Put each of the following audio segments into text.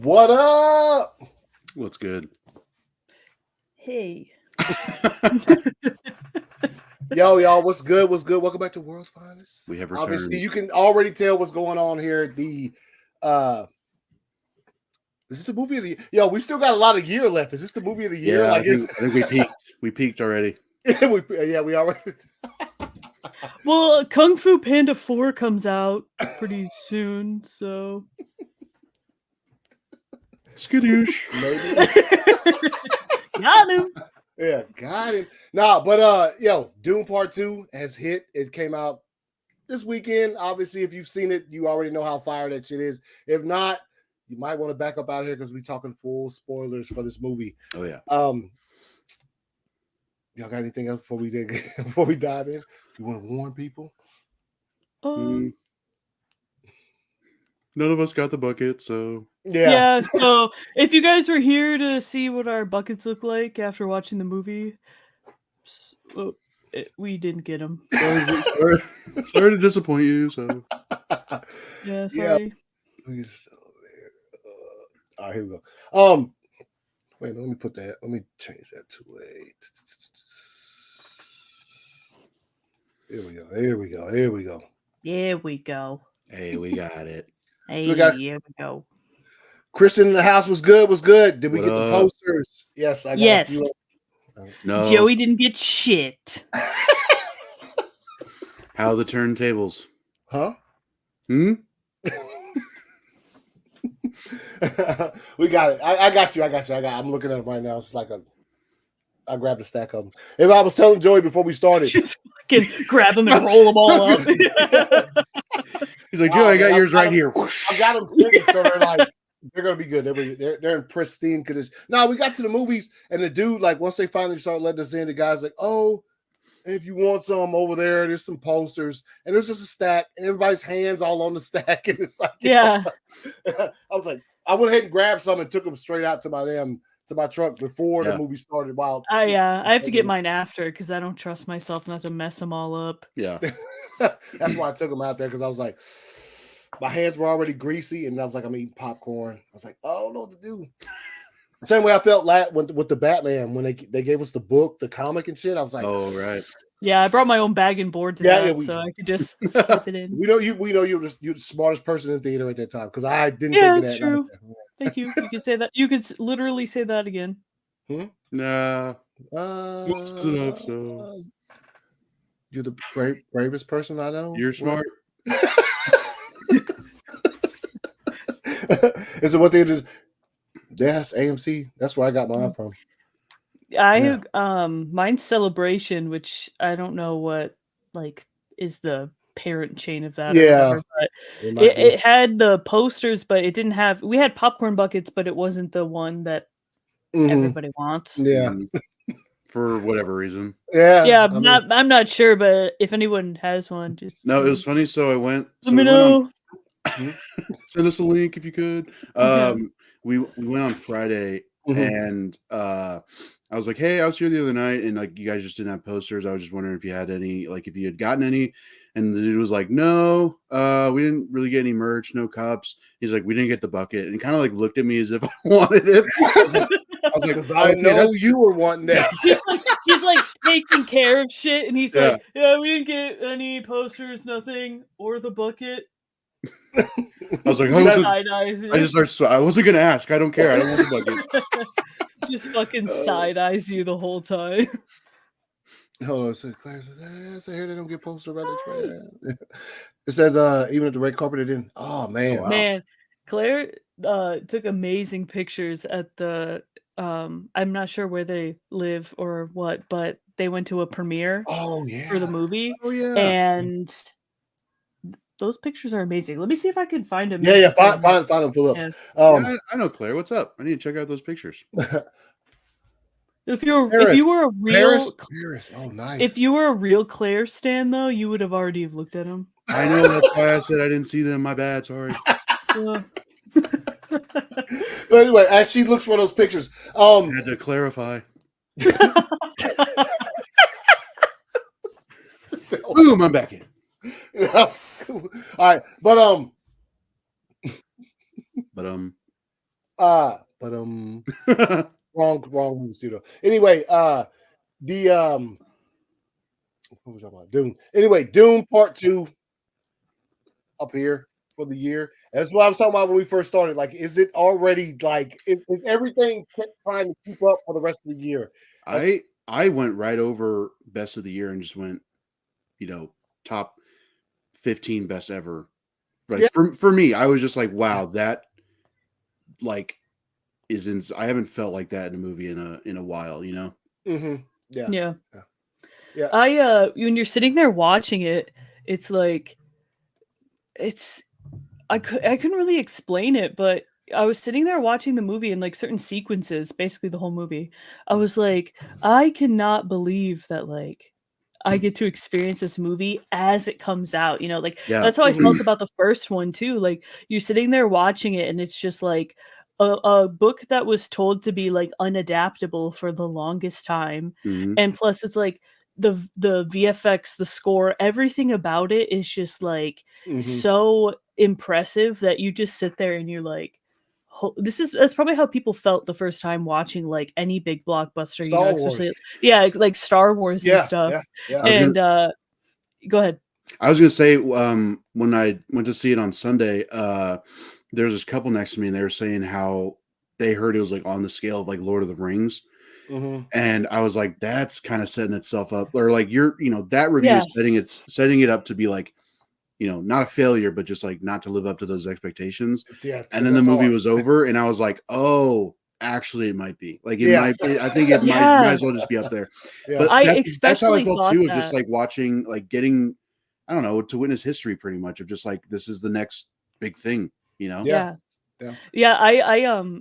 What up? What's good? Hey. Yo, y'all, what's good? What's good? Welcome back to World's Finest. We have returned. Obviously, you can already tell what's going on here. Is this the movie of the year? Yo, we still got a lot of year left. Is this the movie of the year? Yeah, I think we peaked. We peaked already. we already. Well, Kung Fu Panda 4 comes out pretty soon, so. Skadoosh. Got him. Yeah, got it. Nah, but Dune Part 2 has hit. It came out this weekend. Obviously, if you've seen it, you already know how fire that shit is. If not, you might want to back up out of here because we're talking full spoilers for this movie. Oh yeah. Y'all got anything else before we dive in? You want to warn people? None of us got the bucket, so yeah. So if you guys were here to see what our buckets look like after watching the movie, we didn't get them. Sorry to disappoint you. So yeah, sorry. Yeah. All right, here we go. Wait, let me put that. Let me change that to a. Here we go. Here we go. Here we go. Here we go. Hey, we got it. Hey, so here we go. Kristen in the house was good. Was good. Did we get the posters? Yes, I got yes. a few. No. Joey didn't get shit. How are the turntables? Huh? We got it. I got you. I'm looking at them right now. It's like I grabbed a stack of them. If I was telling Joey before we started, just fucking grab them and roll them all up. He's like, Joey, I got yours right here. I got them sitting, so they're gonna be good. They're in pristine condition. Now we got to the movies, and the dude, like, once they finally start letting us in, the guy's like, "Oh, if you want some over there's some posters," and there's just a stack, and everybody's hands all on the stack, and it's like, yeah. I was like, I went ahead and grabbed some and took them straight out to my truck before the movie started. Wow. I have to get mine after because I don't trust myself not to mess them all up. Yeah. That's why I took them out there because I was like, my hands were already greasy and I was like, I'm eating popcorn. I was like, oh, I don't know what to do. Same way I felt with the Batman when they gave us the book, the comic and shit. I was like, oh right. Yeah, I brought my own bag and board so I could just slip it in. We know you're the smartest person in their at that time because I didn't think of that's that. True. Thank you. You can say that. You could literally say that again. Nah. What's enough, so. You're the bravest person I know. You're smart. Is it what they just? That's AMC. That's where I got mine from. Mine's Celebration, which I don't know what is the parent chain of that. Yeah, whatever, but it had the posters, but it didn't have. We had popcorn buckets, but it wasn't the one that everybody wants. Yeah. For whatever reason. Yeah. I'm not sure, but if anyone has one, just no. It was funny. So I went. Let me know. Send us a link if you could. We went on Friday, and I was like, "Hey, I was here the other night, and like you guys just didn't have posters. I was just wondering if you had any, like if you had gotten any." And the dude was like, "No, we didn't really get any merch, no cups." He's like, "We didn't get the bucket," and he kind of like looked at me as if I wanted it. I was like, "Because I know you were wanting that." He's like taking care of shit, and he's like, "Yeah, we didn't get any posters, nothing, or the bucket." I was like, I wasn't gonna ask. I don't care. I don't want the bucket. Just fucking side eyes you the whole time. Hold on, it says Claire says, I hear they don't get posted about the trash. It said even at the red carpet it didn't. Oh man. Wow. Man, Claire took amazing pictures at the I'm not sure where they live or what, but they went to a premiere for the movie. Oh yeah. And those pictures are amazing. Let me see if I can find them. Yeah, find them, pull up. I know Claire. What's up? I need to check out those pictures. If you Paris. were a real Paris. Oh, nice. If you were a real Claire stan, though, you would have already have looked at him. I know, that's why I said I didn't see them. My bad. Sorry. But anyway, as she looks for those pictures, I had to clarify. Boom! I'm back in. All right, but wrong studio. Anyway, the what was I talking about? Dune. Anyway, Dune Part 2 up here for the year. That's what I was talking about when we first started. Like, is it already like is everything trying to keep up for the rest of the year? I went right over best of the year and just went, top 15 best ever. Like, yeah. For me, I was just like, wow, that like is I haven't felt like that in a movie in a while, Mm-hmm. Yeah. I when you're sitting there watching it, it's like I couldn't really explain it, but I was sitting there watching the movie and like certain sequences, basically the whole movie. I was like, I cannot believe that like I get to experience this movie as it comes out, like that's how I felt about the first one too. Like you're sitting there watching it and it's just like a book that was told to be like unadaptable for the longest time. Mm-hmm. And plus it's like the VFX, the score, everything about it is just like so impressive that you just sit there and you're like, that's probably how people felt the first time watching like any big blockbuster, Star especially Wars. like Star Wars and stuff. Yeah. And go ahead. I was gonna say, when I went to see it on Sunday, there was this couple next to me and they were saying how they heard it was like on the scale of like Lord of the Rings. And I was like, that's kind of setting itself up, or like that review is setting it up to be like, not a failure, but just like not to live up to those expectations. Yeah. And then the movie was over and I was like, oh, actually it might be like, I think it might as well just be up there. Yeah. But that's how I felt too, of just like watching, like getting, I don't know, to witness history pretty much of just like, this is the next big thing, Yeah.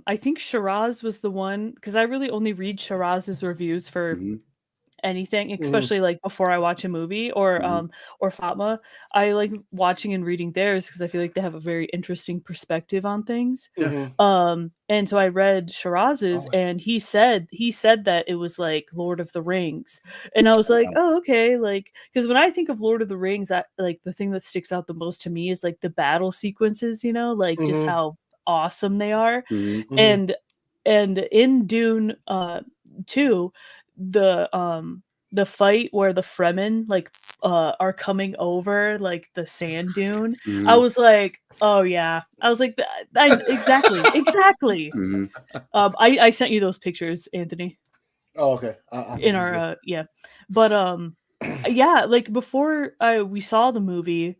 I think Shiraz was the one, because I really only read Shiraz's reviews for anything, especially like before I watch a movie, or Fatma. I like watching and reading theirs because I feel like they have a very interesting perspective on things. And so I read Shiraz's and he said that it was like Lord of the Rings, and I was like, oh, okay, like, because when I think of Lord of the Rings, like the thing that sticks out the most to me is like the battle sequences, like just how awesome they are. And in Dune 2, the fight where the Fremen like are coming over like the sand dune, I was like, oh yeah, I was like, exactly. I sent you those pictures, Anthony. Oh, okay. In our but yeah, like before we saw the movie,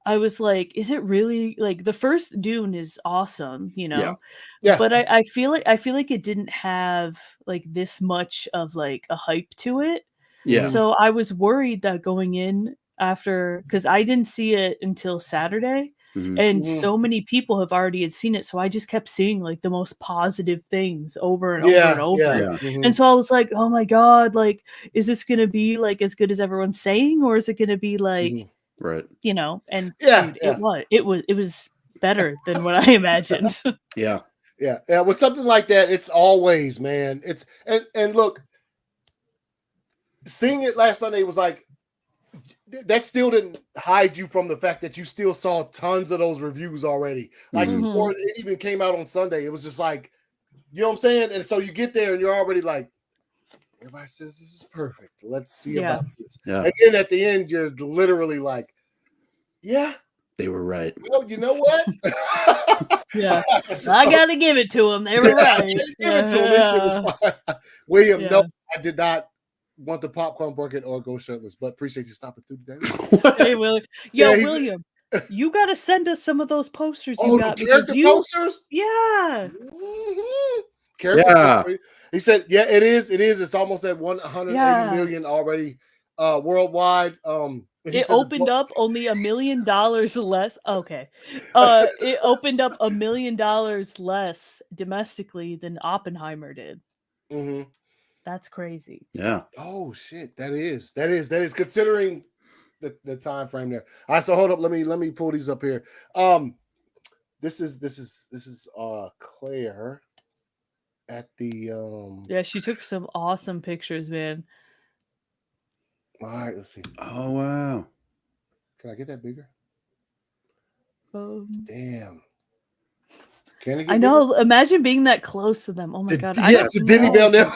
I was like, is it really, like, the first Dune is awesome, Yeah. But I feel like it didn't have like this much of like a hype to it. Yeah. So I was worried that going in after, because I didn't see it until Saturday, and so many people have already had seen it. So I just kept seeing like the most positive things over and over and over. And so I was like, oh my God, like, is this going to be like as good as everyone's saying? Or is it going to be like, right. And dude, it was better than what I imagined. Yeah. With something like that, it's always, man, it's, and look, seeing it last Sunday was like, that still didn't hide you from the fact that you still saw tons of those reviews already. Like before it even came out on Sunday, it was just like, you know what I'm saying? And so you get there and you're already like, everybody says this is perfect. Let's see about this. Yeah. And then at the end, you're literally like, yeah, they were right. Well, you know what? I gotta give it to them. They were right. Give it to them. This shit was fine. William, no, I did not want the popcorn bucket or go shirtless, but appreciate you stopping through today. Hey, William. William, you got to send us some of those posters you got. The character posters? Yeah. Character posters. He said, yeah, it is. It's almost at 180 million already worldwide. It opened up only $1 million less. Okay. It opened up $1 million less domestically than Oppenheimer did. That's crazy. Yeah. Oh shit, that is considering the time frame there. All right, so hold up, let me pull these up here. This is Claire at the Yeah, she took some awesome pictures, man. All right, let's see. Oh wow. Can I get that bigger? Damn. Can it get I know. bigger? Imagine being that close to them. Oh my god. Yeah, to Denny Bell now.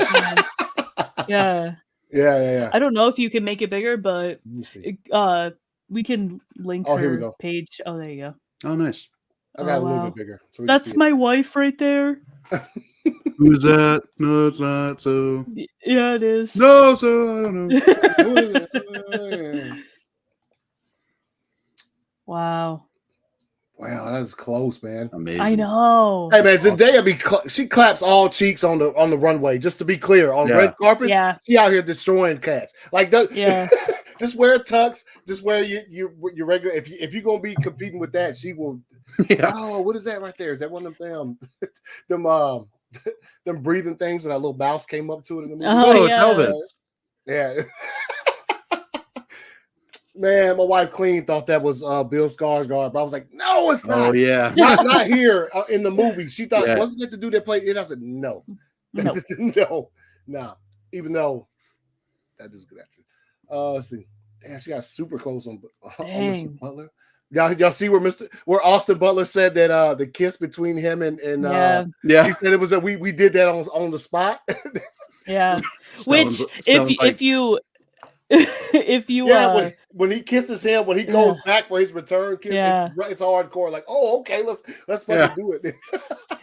Yeah. Yeah. I don't know if you can make it bigger, but Let me see. we can link here we her go. page. Oh, there you go. Oh, nice. I got a little bit bigger. So that's my wife right there. Who's that? No, it's not. So yeah, it is. No, so I don't know. Wow. Wow, that's close, man. Amazing. I know. Hey man, Zendaya she claps all cheeks on the runway. Just to be clear, on red carpets, she out here destroying cats. Like just wear tux, just wear your regular. If you're gonna be competing with that, she will. Yeah. Oh, what is that right there? Is that one of them them breathing things when that little mouse came up to it in the movie? Oh yeah. Yeah. Man, my wife Clean thought that was Bill Skarsgård, but I was like, no, it's not. Oh yeah, not here in the movie. She thought wasn't it the dude that played it? I said no, no, nah. Even though that is good actor. Let's see. Damn, she got super close on Mr. Butler. Y'all see where Austin Butler said that the kiss between him and he said it was that we did that on the spot. Yeah, which if you when he kisses him, when he goes back for his return kiss, it's hardcore. Like, oh, okay, let's fucking do it.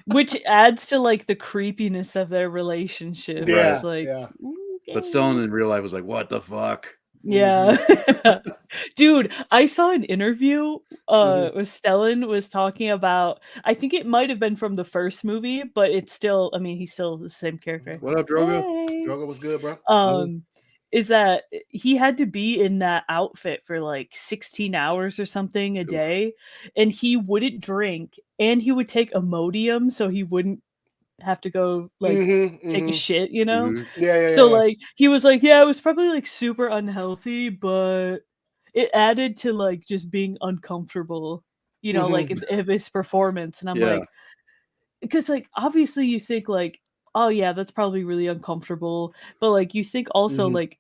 Which adds to like the creepiness of their relationship. Yeah, it's like, but Stellan in real life was like, what the fuck? Yeah. Dude, I saw an interview where Stellan was talking about, I think it might have been from the first movie, but it's still, I mean, he's still the same character. What up, Drogo? Hey. Drogo was good, bro. Is that he had to be in that outfit for like 16 hours or something a day, and he wouldn't drink, and he would take Imodium so he wouldn't have to go like take a shit, you know? So like he was like, yeah, it was probably like super unhealthy, but it added to like just being uncomfortable, you know, like of his performance. And I'm like, because like obviously you think like, oh yeah, that's probably really uncomfortable, but like you think also like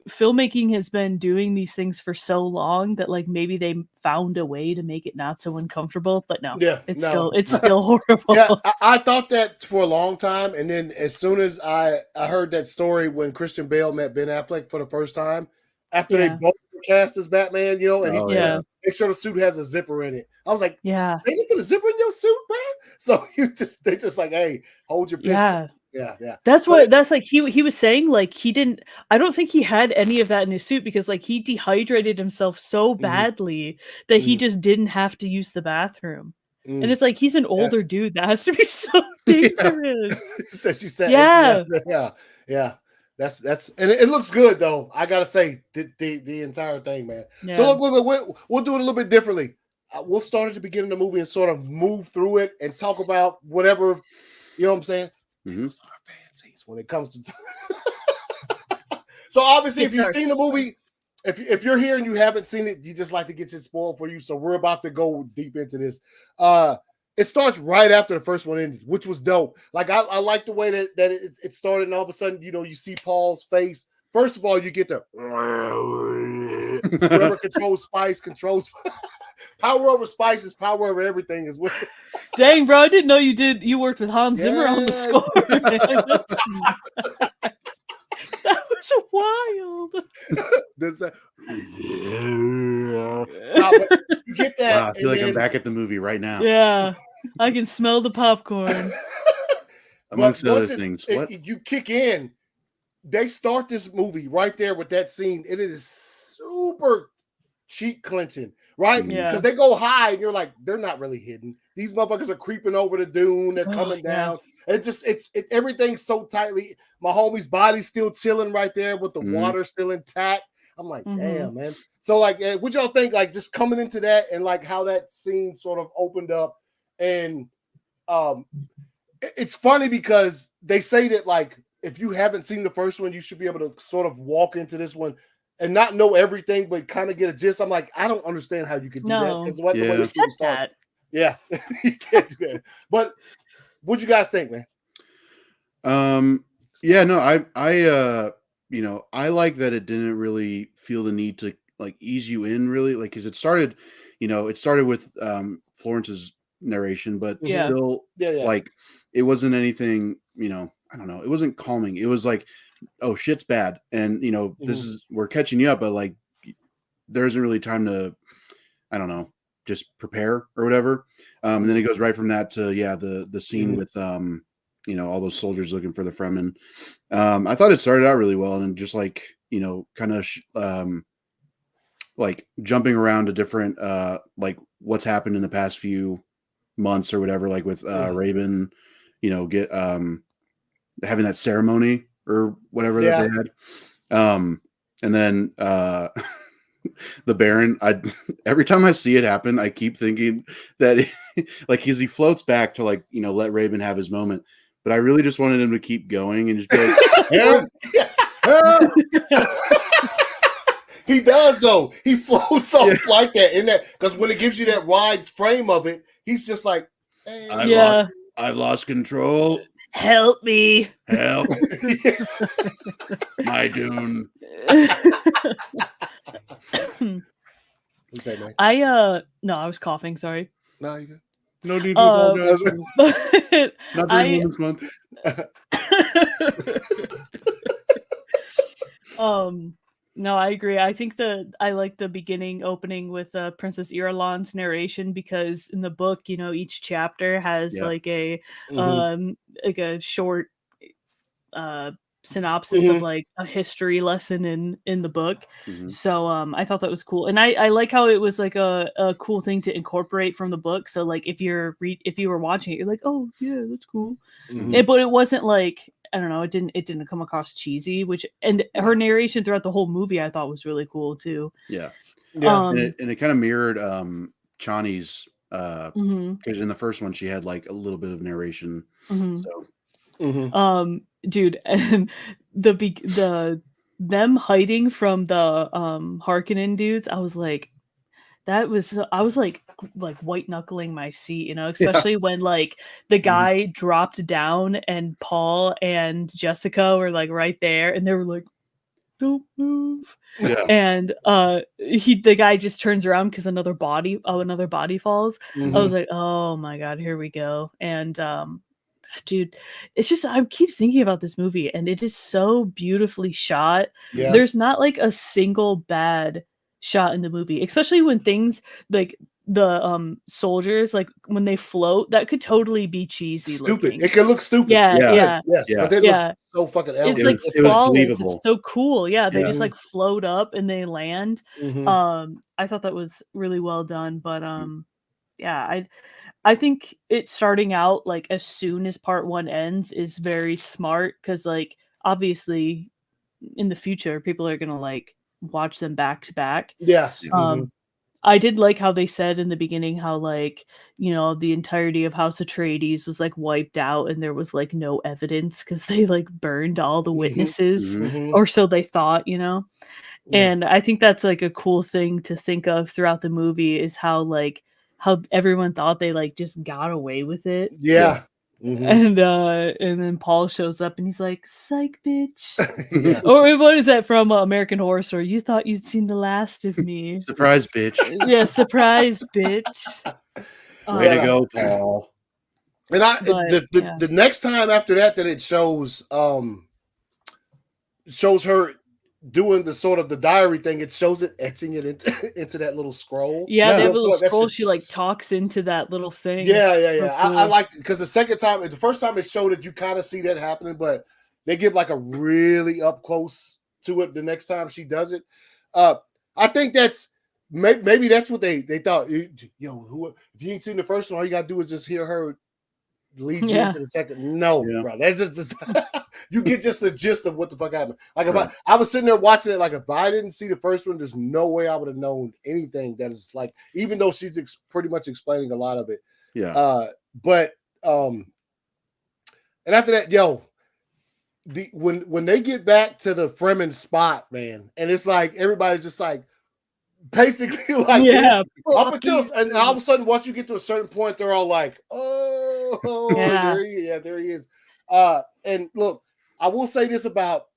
filmmaking has been doing these things for so long that like maybe they found a way to make it not so uncomfortable, but no, it's still horrible. Yeah, I thought that for a long time, and then as soon as I heard that story when Christian Bale met Ben Affleck for the first time after they both cast as Batman, you know, and he make sure the suit has a zipper in it. I was like, yeah, they didn't put a zipper in your suit, bro. So they just like, hey, hold your pistol. Yeah. That's like he was saying, like he didn't, I don't think he had any of that in his suit because like he dehydrated himself so badly that he just didn't have to use the bathroom. And it's like he's an older dude. That has to be so dangerous. She said, yeah. That's and it looks good though. I gotta say the entire thing, man. Yeah. So look, we'll do it a little bit differently. We'll start at the beginning of the movie and sort of move through it and talk about whatever, you know what I'm saying? Those are fancies when it comes to so obviously if you've seen the movie, if you're here and you haven't seen it, you just like to get it spoiled for you. So we're about to go deep into this. It starts right after the first one ended, which was dope. Like I like the way that it started, and all of a sudden, you know, you see Paul's face. First of all, you get the whoever controls spice controls power over spices, power over everything is with. Dang, bro, I didn't know you worked with Hans Zimmer on the score. That was wild. You get that. Wow, I feel like I'm back at the movie right now. Yeah, I can smell the popcorn. Amongst other things, you kick in. They start this movie right there with that scene. It is super cheek clenching, right? Because they go high, and you're like, they're not really hidden. These motherfuckers are creeping over the dune. They're coming down. Everything's so tightly. My homie's body's still chilling right there with the water still intact. I'm like, damn, man. So like, what y'all think? Like, just coming into that and like how that scene sort of opened up, and it's funny because they say that like if you haven't seen the first one, you should be able to sort of walk into this one and not know everything, but kind of get a gist. I'm like, I don't understand how you could do that. Is what the way the movie starts. Yeah, you can't do that. But what'd you guys think, man? Yeah, no, I you know, I like that it didn't really feel the need to like ease you in really, like, because it started with Florence's narration, but still like it wasn't anything, you know, I don't know, it wasn't calming. It was like, oh, shit's bad, and you know, we're catching you up, but like there isn't really time to, I don't know, just prepare or whatever. And then it goes right from that to the scene with you know, all those soldiers looking for the Fremen. I thought it started out really well, and just like, you know, kind of like jumping around to different like what's happened in the past few months or whatever, like with Raven, you know, having that ceremony or whatever that they had. And then the Baron, every time I see it happen, I keep thinking that like as he floats back to, like, you know, let Raven have his moment, but I really just wanted him to keep going and just be like, help! He does though. He floats off like that in that, because when it gives you that wide frame of it, he's just like, hey. I've lost control. Help me. Help. My Dune. No, I was coughing, sorry. No, you good. No need to apologize. Not during Women's Month. No, I agree. I think I like the beginning opening with Princess Irulan's narration, because in the book, you know, each chapter has like a short synopsis of like a history lesson in the book. So I thought that was cool, and I like how it was like a cool thing to incorporate from the book. So like if you were watching it, you're like, oh yeah, that's cool. But it wasn't like, I don't know, it didn't come across cheesy, and her narration throughout the whole movie I thought was really cool too. And it kind of mirrored Chani's because in the first one she had like a little bit of narration. So dude, and them hiding from the Harkonnen dudes, I was like white knuckling my seat, you know, especially when like the guy dropped down and Paul and Jessica were like right there, and they were like, don't move. And the guy just turns around because another body falls. I was like, oh my god, here we go. And dude, it's just, I keep thinking about this movie, and it is so beautifully shot. There's not like a single bad shot in the movie, especially when things like the soldiers, like when they float, that could totally be cheesy, stupid looking. It can look stupid, but it looks so fucking elegant. It's like it was flawless. believable. It's so cool. They just like float up and they land. I thought that was really well done, but I think it starting out like as soon as part 1 ends is very smart, because like obviously in the future people are gonna like watch them back to back. I did like how they said in the beginning how, like, you know, the entirety of House Atreides was like wiped out and there was like no evidence because they like burned all the witnesses, or so they thought, you know. And I think that's like a cool thing to think of throughout the movie, is how everyone thought they like just got away with it. And then Paul shows up and he's like, psych, bitch. Or what is that from American Horror Story? You thought you'd seen the last of me. Surprise, bitch. Yeah, surprise, bitch. Way to go, Paul. And the next time after that it shows her doing the sort of the diary thing, it shows it etching it into that little scroll. They have a little scroll. She like talks into that little thing. Cool. I like it because the first time it showed it, you kind of see that happening, but they give like a really up close to it the next time she does it. I think that's maybe that's what they thought. Yo, if you ain't seen the first one, all you gotta do is just hear her lead you into the second. No, bro, that's just you get just the gist of what the fuck happened. Like if I was sitting there watching it, like if I didn't see the first one, there's no way I would have known anything that is like, even though she's pretty much explaining a lot of it. But and after that, when they get back to the Fremen spot, man, and it's like everybody's just like basically like this up until, and all of a sudden once you get to a certain point, they're all like, oh, there he is. And look, I will say this about,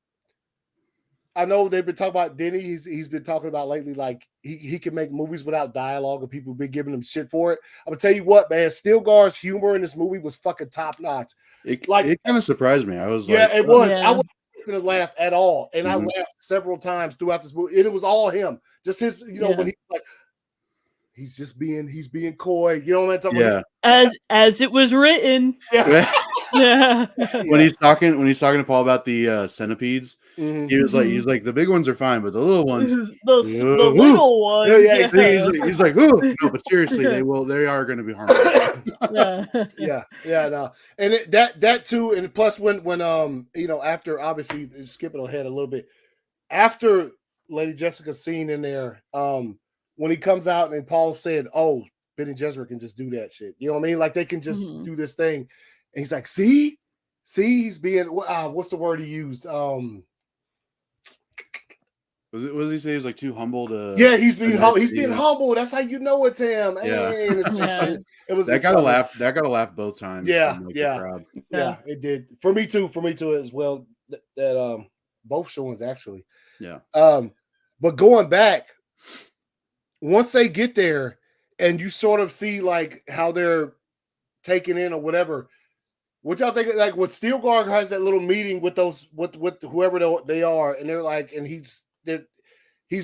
I know they've been talking about Denny. He's been talking about lately, like he can make movies without dialogue, and people have been giving him shit for it. I'm gonna tell you what, man, Stilgar's humor in this movie was fucking top notch. It kind of surprised me. I was like, it was. I wasn't gonna laugh at all, and I laughed several times throughout this movie. And it was all him, just his, when he's like, he's being coy, you know what I'm talking about? As it was written. Yeah. When he's talking to Paul about the centipedes, he was like, the big ones are fine, but the little ones, the little ones, he's like, ooh, no, but seriously, they are going to be harmful. No, and that too, and plus when after, obviously skipping ahead a little bit, after Lady Jessica's scene in there, when he comes out and Paul said, "Oh, Ben and Gesserit can just do that shit," you know what I mean? Like they can just do this thing. And he's like, see, he's being, what's the word he used? What does he say? He's like too humble to. Yeah, he's being humble. That's how you know it's him. Yeah, it was that got a laugh. That got a laugh both times. Yeah, it did for me too as well. That both showings actually. Yeah. But going back, once they get there, and you sort of see like how they're taken in or whatever. What y'all think? Like, what Stilgar has that little meeting with those with whoever they are, and they're like, and he's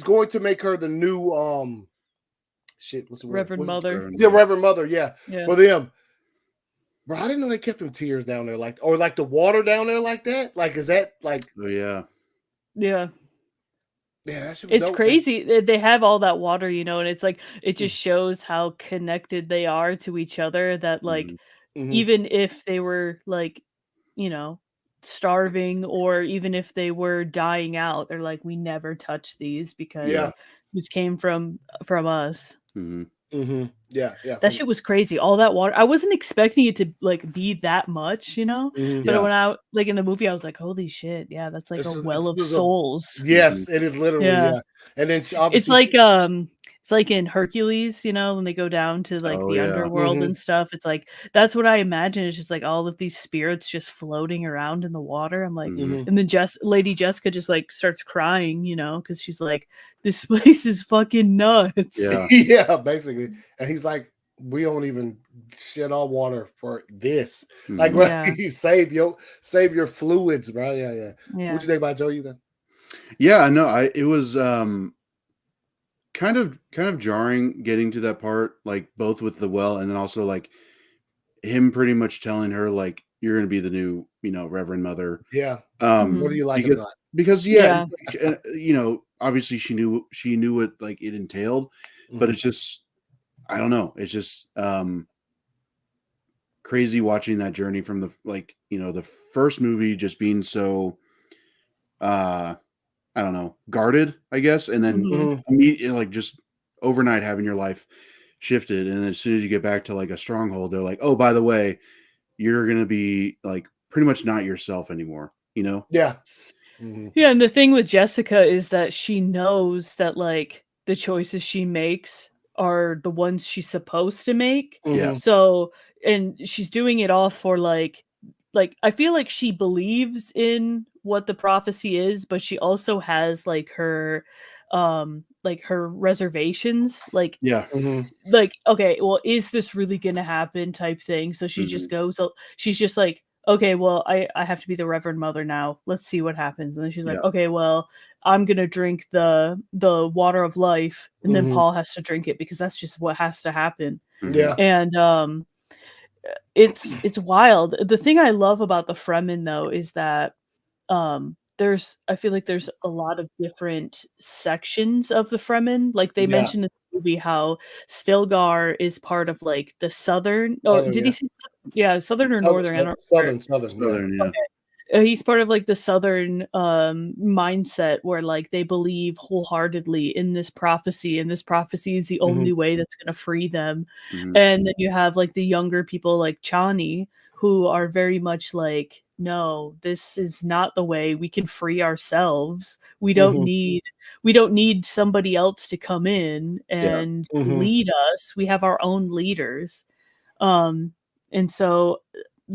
going to make her the new what's the word? Reverend Mother. Yeah, Reverend Mother. Yeah, for them. Bro, I didn't know they kept them tears down there, like the water down there like that. Like, is that like? Oh yeah. Yeah. Yeah, that shit was it's dope, crazy. Man. They have all that water, and it's like it just shows how connected they are to each other. That like. Even if they were like, starving, or even if they were dying out, they're like, we never touch these because this came from us. Yeah. That shit was crazy. All that water. I wasn't expecting it to like be that much, but when I like in the movie, I was like, holy shit, yeah, that's like a well of souls. Yes, it is literally. Yeah. And then obviously it's like in Hercules, when they go down to like the underworld and stuff. It's like that's what I imagine. It's just like all of these spirits just floating around in the water. I'm like, and then Lady Jessica just like starts crying, because she's like, this place is fucking nuts. Yeah, basically. And he's like, we don't even shed our water for this. Like, you save your fluids, bro. Yeah. What you think about Joe? You then? Yeah, no, it was kind of jarring getting to that part, like both with the well and then also like him pretty much telling her like you're going to be the new Reverend Mother. Yeah. What do you like about it? Because obviously she knew what like it entailed, but it's just I don't know, it's just crazy watching that journey from the the first movie just being so I don't know, guarded, I guess, and then immediately, like just overnight having your life shifted, and then as soon as you get back to like a stronghold, they're like, "Oh, by the way, you're gonna be like pretty much not yourself anymore," Yeah. Yeah, and the thing with Jessica is that she knows that like the choices she makes are the ones she's supposed to make. Yeah. So, and she's doing it all for like I feel like she believes in what the prophecy is, but she also has like her reservations, like like, okay, well, is this really gonna happen type thing. So she just goes, she's just like, okay, well, I have to be the Reverend Mother now, let's see what happens. And then she's like, okay, well, I'm gonna drink the water of life, and then Paul has to drink it because that's just what has to happen. And it's wild. The thing I love about the Fremen though is that I feel like there's a lot of different sections of the Fremen. Like they mentioned in the movie how Stilgar is part of like the southern, or did he say southern or northern? Southern. Yeah. He's part of like the southern mindset where like they believe wholeheartedly in this prophecy, and this prophecy is the only way that's going to free them. And then you have like the younger people like Chani, who are very much like, no, this is not the way. We can free ourselves. We don't need somebody else to come in and lead us. We have our own leaders. And so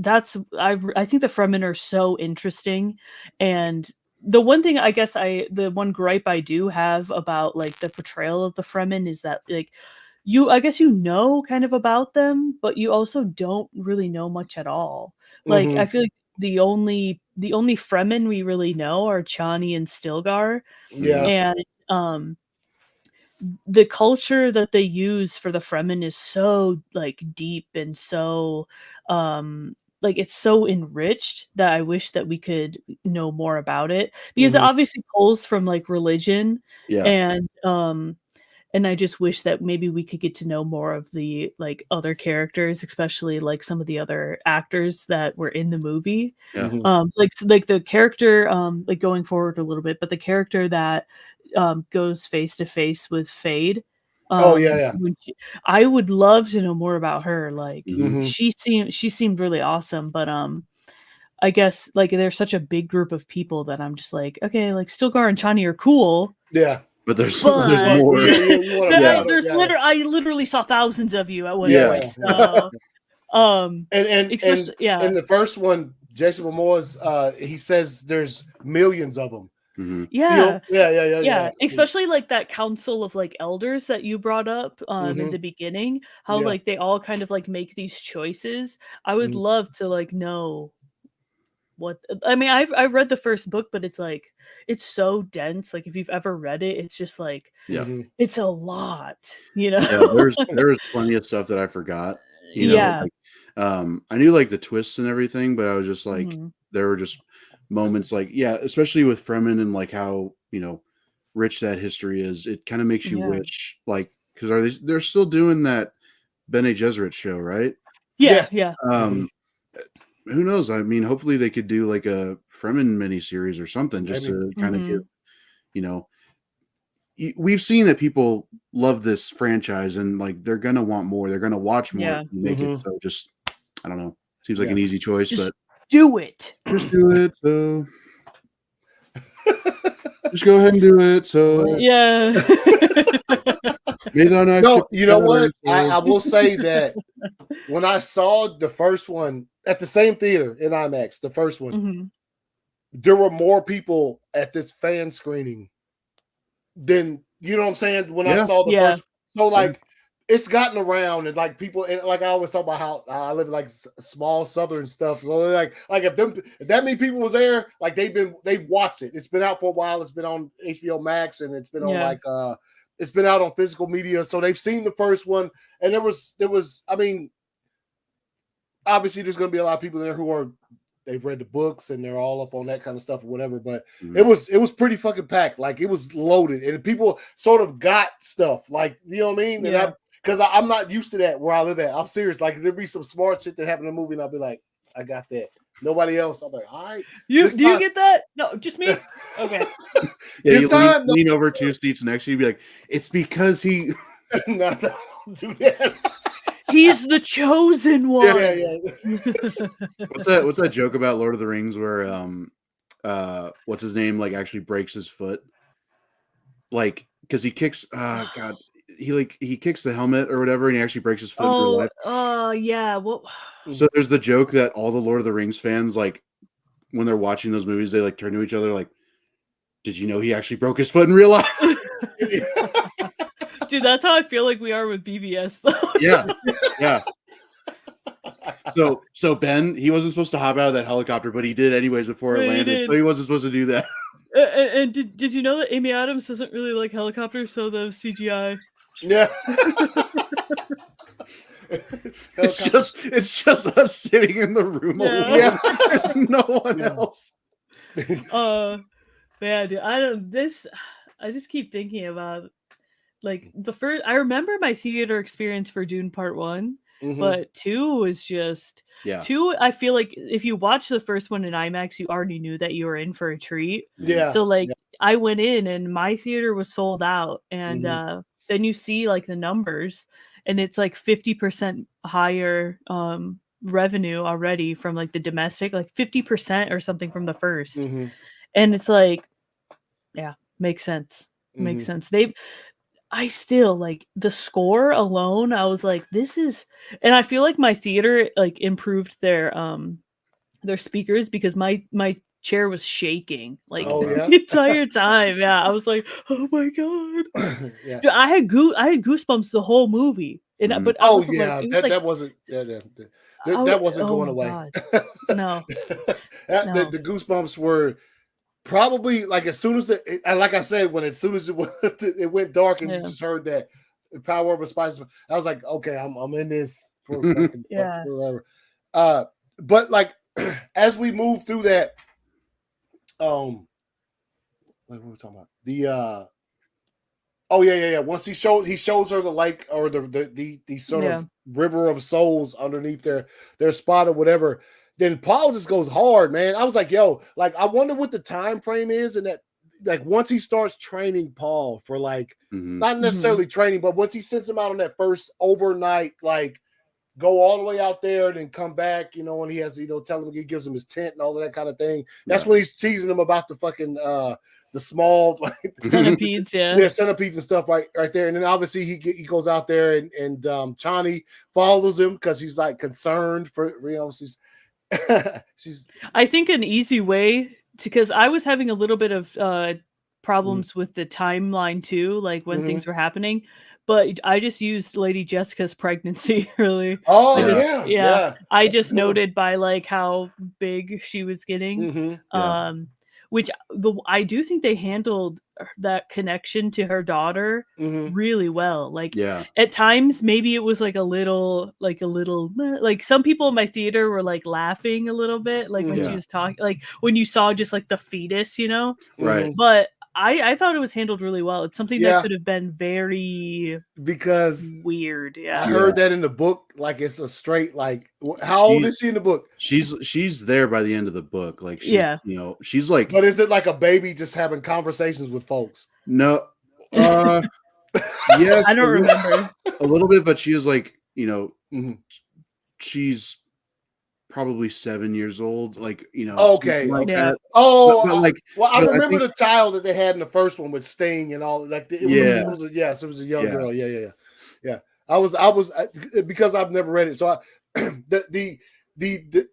I think the Fremen are so interesting. And the one thing the one gripe I do have about like the portrayal of the Fremen is that like I guess kind of about them, but you also don't really know much at all. Like I feel like the only Fremen we really know are Chani and Stilgar. Yeah. And the culture that they use for the Fremen is so like deep and so like it's so enriched that I wish that we could know more about it, because it obviously pulls from like religion. And I just wish that maybe we could get to know more of the like other characters, especially like some of the other actors that were in the movie. Like the character, like going forward a little bit, but the character that goes face to face with Fade. I would love to know more about her. Like she seemed really awesome, but I guess like there's such a big group of people that I'm just like, okay, like Stilgar and Chani are cool. Yeah. But there's more. I literally saw thousands of you at one point. So, and the first one, Jason Momoa's, he says there's millions of them. Yeah. Especially like that council of like elders that you brought up in the beginning, how like they all kind of like make these choices. I would love to like know what I mean. I've read the first book, but it's like it's so dense. Like if you've ever read it, it's just like it's a lot, you know. There's plenty of stuff that I forgot. You know, like, I knew like the twists and everything, but I was just like there were just moments like especially with Fremen and like how rich that history is. It kind of makes you wish like because they're still doing that Bene Gesserit show, right? Who knows? I mean, hopefully they could do like a Fremen miniseries or something just to kind of give, we've seen that people love this franchise and like they're going to want more. They're going to watch more to make it. So just, I don't know. Seems like an easy choice, but do it. Just do it. So just go ahead and do it. So no, you know what? I will say that when I saw the first one at the same theater in IMAX, the first one, there were more people at this fan screening than, you know what I'm saying, when I saw the first. So like it's gotten around and like people, and like I always talk about how I live in like small southern stuff. So like if that many people was there, like they've watched it. It's been out for a while. It's been on HBO Max and it's been on like it's been out on physical media. So they've seen the first one, and there was I mean, obviously there's going to be a lot of people there who they've read the books and they're all up on that kind of stuff or whatever, but it was pretty fucking packed. Like it was loaded and people sort of got stuff, like, you know what I mean? And because I'm not used to that where I live at. I'm serious. Like there'd be some smart shit that happened in the movie and I'll be like, I got that. Nobody else. I'm like, all right. You get that? No, just me. Okay. You lean over 2 seats next to you, be like, it's because he. No, don't do that. He's the chosen one. What's that joke about Lord of the Rings where what's his name like actually breaks his foot? Like because he kicks he kicks the helmet or whatever and he actually breaks his foot in real life. Well, so there's the joke that all the Lord of the Rings fans, like when they're watching those movies, they like turn to each other like, did you know he actually broke his foot in real life? Dude, that's how I feel like we are with BVS though. Yeah. So Ben, he wasn't supposed to hop out of that helicopter, but he did anyways before it landed. So he wasn't supposed to do that. And did you know that Amy Adams doesn't really like helicopters, so the CGI? Yeah. it's just us sitting in the room alone. Yeah. There's no one else. Man, dude, I just keep thinking about like the first. I remember my theater experience for Dune Part 1, but 2 was just 2. I feel like if you watch the first one in IMAX, you already knew that you were in for a treat. Yeah. So like I went in and my theater was sold out, and then you see like the numbers, and it's like 50% higher revenue already from like the domestic, like 50% or something from the first. Mm-hmm. And it's like, yeah, makes sense. Makes sense. I still like the score alone. I was like, this is, and I feel like my theater like improved their speakers because my chair was shaking like the entire time. Yeah, I was like, oh my god. Yeah, Dude, I had goosebumps the whole movie, and but I wasn't like, it was like, that wasn't oh, that wasn't oh going my away. god, no, The goosebumps were probably like as soon as like I said, as soon as it went dark and you just heard that power over spice, I was like, okay, I'm in this for fucking forever. But like as we move through that, what were we talking about? The oh yeah. Once he shows her the lake or the sort of river of souls underneath their spot or whatever. Then Paul just goes hard, man. I was like, yo, like I wonder what the time frame is, and that like once he starts training Paul for like not necessarily training, but once he sends him out on that first overnight, like go all the way out there and then come back, you know, and he has to, tell him, he gives him his tent and all of that kind of thing. That's when he's teasing him about the fucking the small like centipedes, centipedes and stuff right there. And then obviously he goes out there and Chani follows him because he's like concerned for she's I think an easy way because I was having a little bit of problems with the timeline too, like when things were happening. But I just used Lady Jessica's pregnancy, really. Oh, I just noted by like how big she was getting. Which I do think they handled that connection to her daughter really well. Like at times, maybe it was like a little, like some people in my theater were like laughing a little bit, like when she was talking, like when you saw just like the fetus, right? But I thought it was handled really well. It's something that could have been very weird. Yeah, I heard that in the book. Like it's a straight like. How old is she in the book? She's there by the end of the book. Like she's like. But is it like a baby just having conversations with folks? No. Yeah, I don't remember a little bit, but she is like she's probably 7 years old, like okay, like that. I remember the child that they had in the first one with Sting and all. Like it was a young girl. Yeah. I was because I've never read it, so the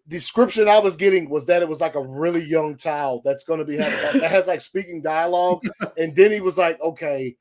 description I was getting was that it was like a really young child that's going to be that has like speaking dialogue, and then he was like, okay,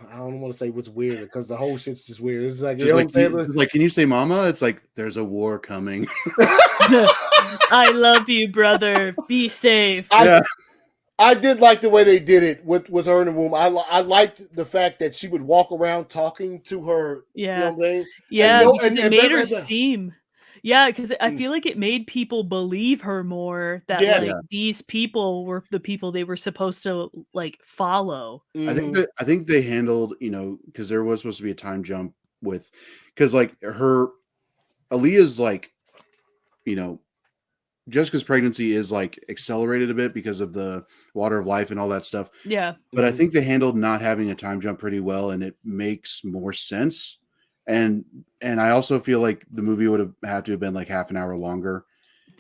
I don't want to say what's weird because the whole shit's just weird. It's like, what I'm saying? Like, can you say mama? It's like, there's a war coming. I love you, brother. Be safe. I did like the way they did it with her in the womb. I liked the fact that she would walk around talking to her. Yeah. You know what I'm saying? Yeah, because it made her seem. Yeah, because I feel like it made people believe her more that like these people were the people they were supposed to like follow. I think they handled, because there was supposed to be a time jump because like Aaliyah's like, Jessica's pregnancy is like accelerated a bit because of the water of life and all that stuff. Yeah. But I think they handled not having a time jump pretty well, and it makes more sense. And I also feel like the movie would have had to have been like half an hour longer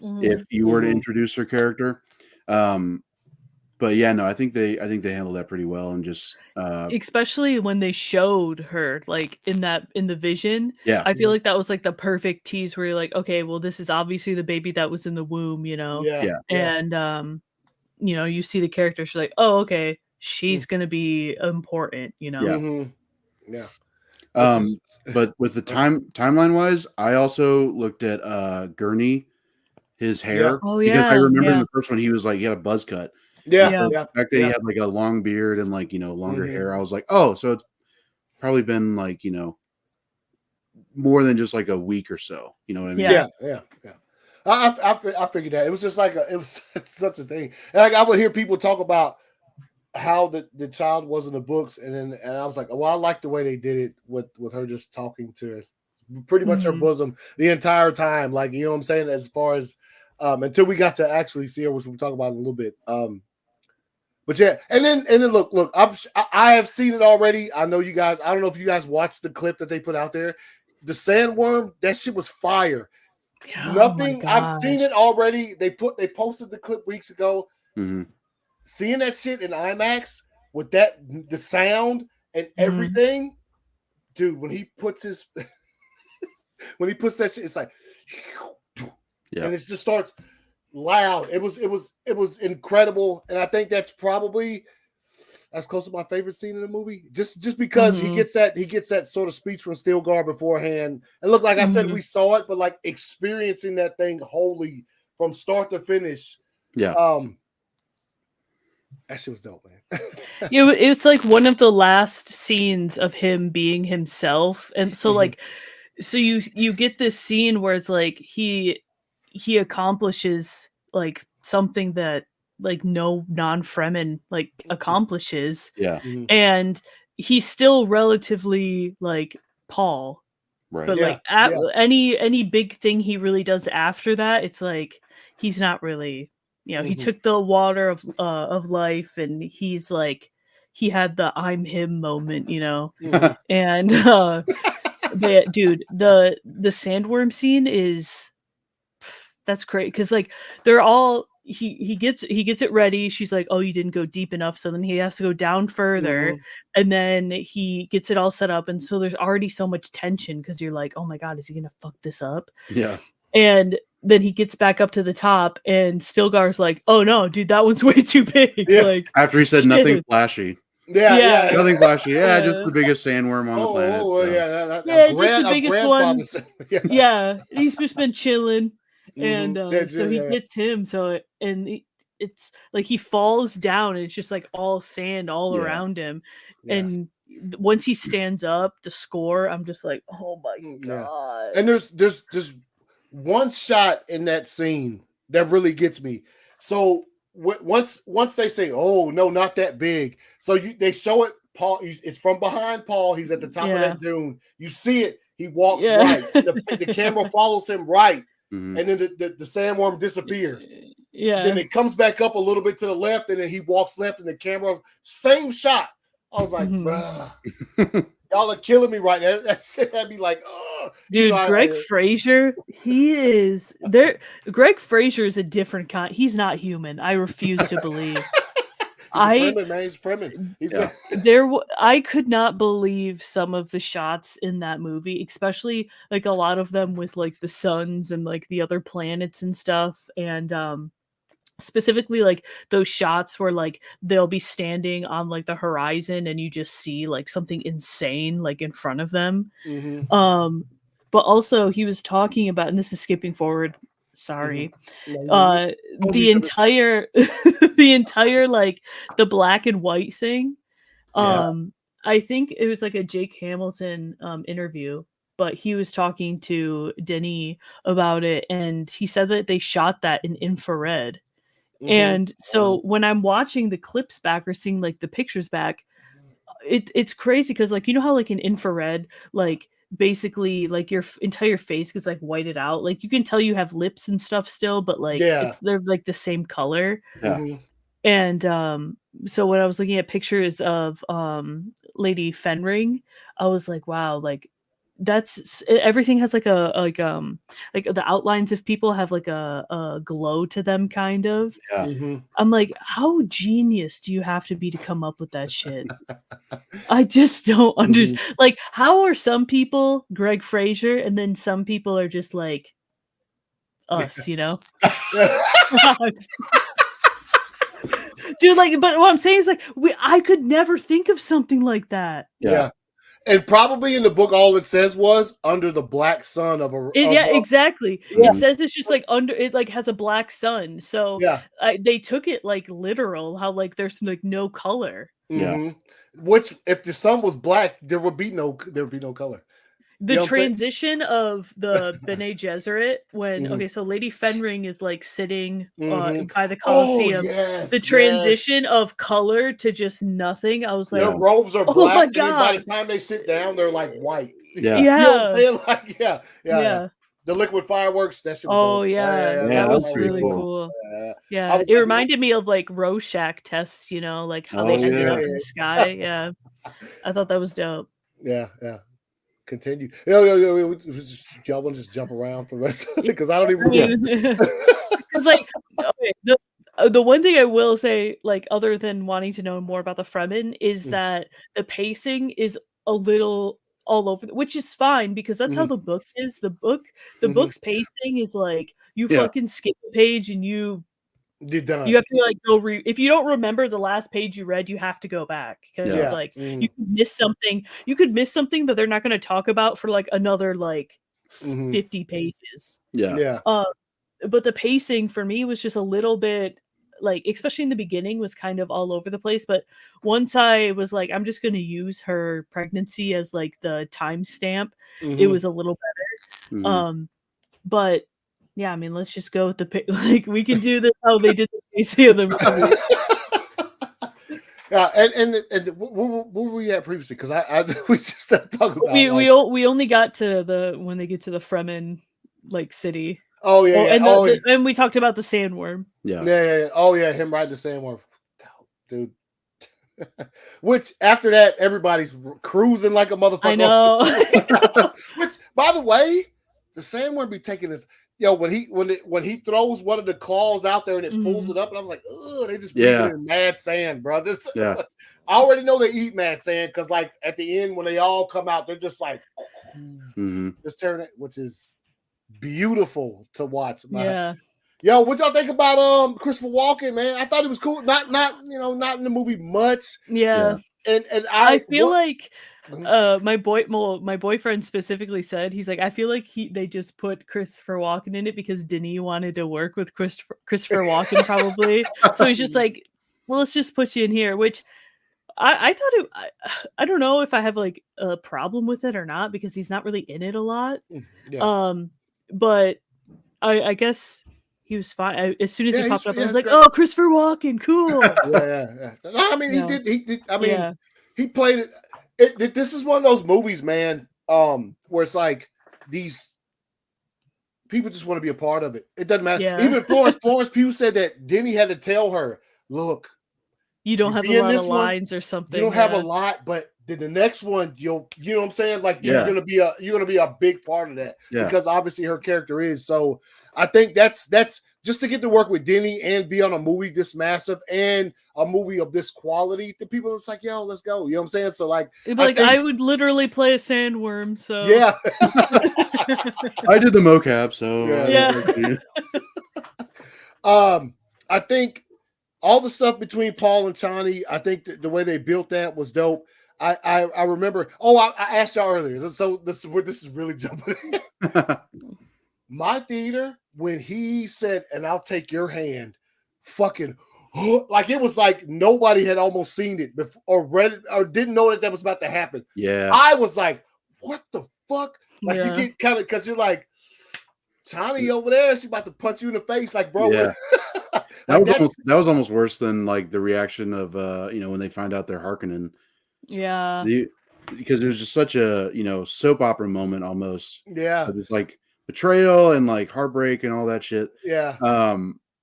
if you were to introduce her character. But yeah, no, I think they handled that pretty well, and just especially when they showed her like in the vision. Yeah, I feel like that was like the perfect tease where you're like, okay, well, this is obviously the baby that was in the womb, and you see the character, she's like, oh, okay, she's gonna be important, Yeah. But with the timeline wise, I also looked at Gurney, his hair. Oh because I remember in the first one he was like, he had a buzz cut. The fact that he had like a long beard and like longer hair, I was like, oh, so it's probably been like more than just like a week or so. You know what I mean? Yeah. I figured that it was just like it was such a thing. And like I would hear people talk about how the child was in the books, and I was like, well, I like the way they did it with her just talking to pretty much her bosom the entire time. Like, you know what I'm saying? As far as until we got to actually see her, which we'll talk about in a little bit. But yeah, and then look, I have seen it already. I know you guys. I don't know if you guys watched the clip that they put out there. the Sandworm, that shit was fire. Yeah, Nothing. I've seen it already. They posted the clip weeks ago. Mm-hmm. Seeing that shit in IMAX with the sound and everything, dude. When he puts that shit, it's like, and it just starts loud. It was incredible, and I think that's probably as close to my favorite scene in the movie. Just because he gets that sort of speech from Stilgar beforehand, and look, like I said, we saw it, but like experiencing that thing wholly from start to finish. Yeah. That shit was dope, man. It was like one of the last scenes of him being himself, and so like, so you get this scene where it's like he accomplishes like something that like no non-Fremen like accomplishes, and he's still relatively like Paul, right? But like any big thing he really does after that, it's like he's not really. He took the water of life, and he's like, he had the I'm him moment, and but dude, the Sandworm scene that's great because like they're all he gets it ready. She's like, oh, you didn't go deep enough, so then he has to go down further, and then he gets it all set up, and so there's already so much tension because you're like, oh my god, is he gonna fuck this up? Yeah. And then he gets back up to the top, and Stilgar's like, "Oh no, dude, that one's way too big." Yeah. Like after he said nothing flashy. Yeah. Nothing flashy. Yeah, just the biggest sandworm on the planet. Just the biggest one. Yeah, he's just been chilling, and so he gets him. So it's like he falls down, and it's just like all sand all around him, and once he stands up, the score, I'm just like, oh my god. And there's one shot in that scene that really gets me. So once they say, "Oh no, not that big," so they show it. Paul, it's from behind Paul. He's at the top of that dune. You see it. He walks right. The camera follows him right, and then the sandworm disappears. Yeah. Then it comes back up a little bit to the left, and then he walks left, and the camera same shot. I was like, bruh, y'all are killing me right now. That shit had me like, oh, dude. Greg Fraser, he is there. Greg Fraser is a different kind. He's not human. I refuse to believe. He's Fremen. I could not believe some of the shots in that movie, especially like a lot of them with like the suns and like the other planets and stuff, and specifically like those shots where like they'll be standing on like the horizon and you just see like something insane like in front of them. But also he was talking about, and this is skipping forward, sorry, the entire like the black and white thing. I think it was like a Jake Hamilton interview, but he was talking to Denis about it, and he said that they shot that in infrared. And so when I'm watching the clips back or seeing like the pictures back, it's crazy because like, you know how like in infrared, like basically like your entire face gets like whited out, like you can tell you have lips and stuff still, but like they're like the same color. And so when I was looking at pictures of Lady Fenring, I was like, wow, like that's everything has like like the outlines of people have like a glow to them, kind of. I'm like, how genius do you have to be to come up with that shit? I just don't understand. Like, how are some people Greg Fraser, and then some people are just like us, Dude, like, but what I'm saying is like I could never think of something like that. Yeah. And probably in the book, all it says was under the black sun of a. Exactly. It says it's just like under it, like has a black sun. So they took it like literal. How like there's like no color. Which, if the sun was black, there would be no color. The transition of the Bene Gesserit when so Lady Fenring is like sitting by the Colosseum. The transition of color to just nothing. I was like, their robes are black, and then by the time they sit down, they're like white. You know what I'm saying? Like, yeah. The liquid fireworks. That shit was that was really cool. It reminded me of like Rorschach tests. Like how they ended up in the sky. I thought that was dope. Yeah. continue. Yo, y'all want to just jump around for the rest of it because I don't even. Because like the one thing I will say, like other than wanting to know more about the Fremen, is that the pacing is a little all over, which is fine because that's how the book is. The book's pacing is like you fucking skip a page and you're done. You have to like go if you don't remember the last page you read, you have to go back because it's like you could miss something. You could miss something that they're not going to talk about for like another like 50 pages. Yeah. But the pacing for me was just a little bit like, especially in the beginning, was kind of all over the place. But once I was like, I'm just going to use her pregnancy as like the timestamp, it was a little better. But yeah, I mean, let's just go with the like we can do this how they did the pacing of the movie. Yeah, and where were we at previously? Because we just started talking about we only got to when they get to the Fremen like city. Oh yeah, and we talked about the Sandworm. Yeah. Oh yeah, him riding the Sandworm, dude. Which after that, everybody's cruising like a motherfucker. I know. Which, by the way, the Sandworm be taking this. When he throws one of the claws out there and it pulls it up, and I was like, oh, they just in mad sand, bro. I already know they eat mad sand because, like, at the end when they all come out, they're just like, just tearing it, which is beautiful to watch. Yeah. Yo, what y'all think about Christopher Walken, man? I thought he was cool. Not in the movie much. Yeah. And I feel like my boyfriend specifically said, he's like, I feel like they just put Christopher Walken in it because Denis wanted to work with Christopher Walken probably. So he's just like, well, let's just put you in here, which I thought I don't know if I have like a problem with it or not because he's not really in it a lot. But I guess he was fine. As soon as he popped up, I was like, "Oh, Christopher Walken, cool." Yeah. No, I mean, he did. I mean, he played it. This is one of those movies, man, where it's like these people just want to be a part of it. It doesn't matter. Yeah. Even Florence Pugh said that Denny had to tell her, "Look, you don't have a lot of lines or something. You don't have a lot, but then the next one, you know what I'm saying? Like you're gonna be a big part of that because obviously her character is. So I think that's just to get to work with Denny and be on a movie this massive and a movie of this quality. The people it's like, yo, let's go. You know what I'm saying? So like, I would literally play a Sandworm. So yeah, I did the mocap. So I think all the stuff between Paul and Chani, I think the way they built that was dope. I remember. Oh, I asked y'all earlier. So this is really jumping. My theater when he said, "And I'll take your hand," fucking like it was like nobody had almost seen it before or read it or didn't know that was about to happen. Yeah, I was like, "What the fuck?" Like you get kind of because you're like, Chani over there, she about to punch you in the face, like bro. Yeah. That was almost worse than like the reaction of when they find out they're Harkonnen. Yeah. Because it was just such a soap opera moment almost. Yeah. It was like betrayal and like heartbreak and all that shit. Yeah.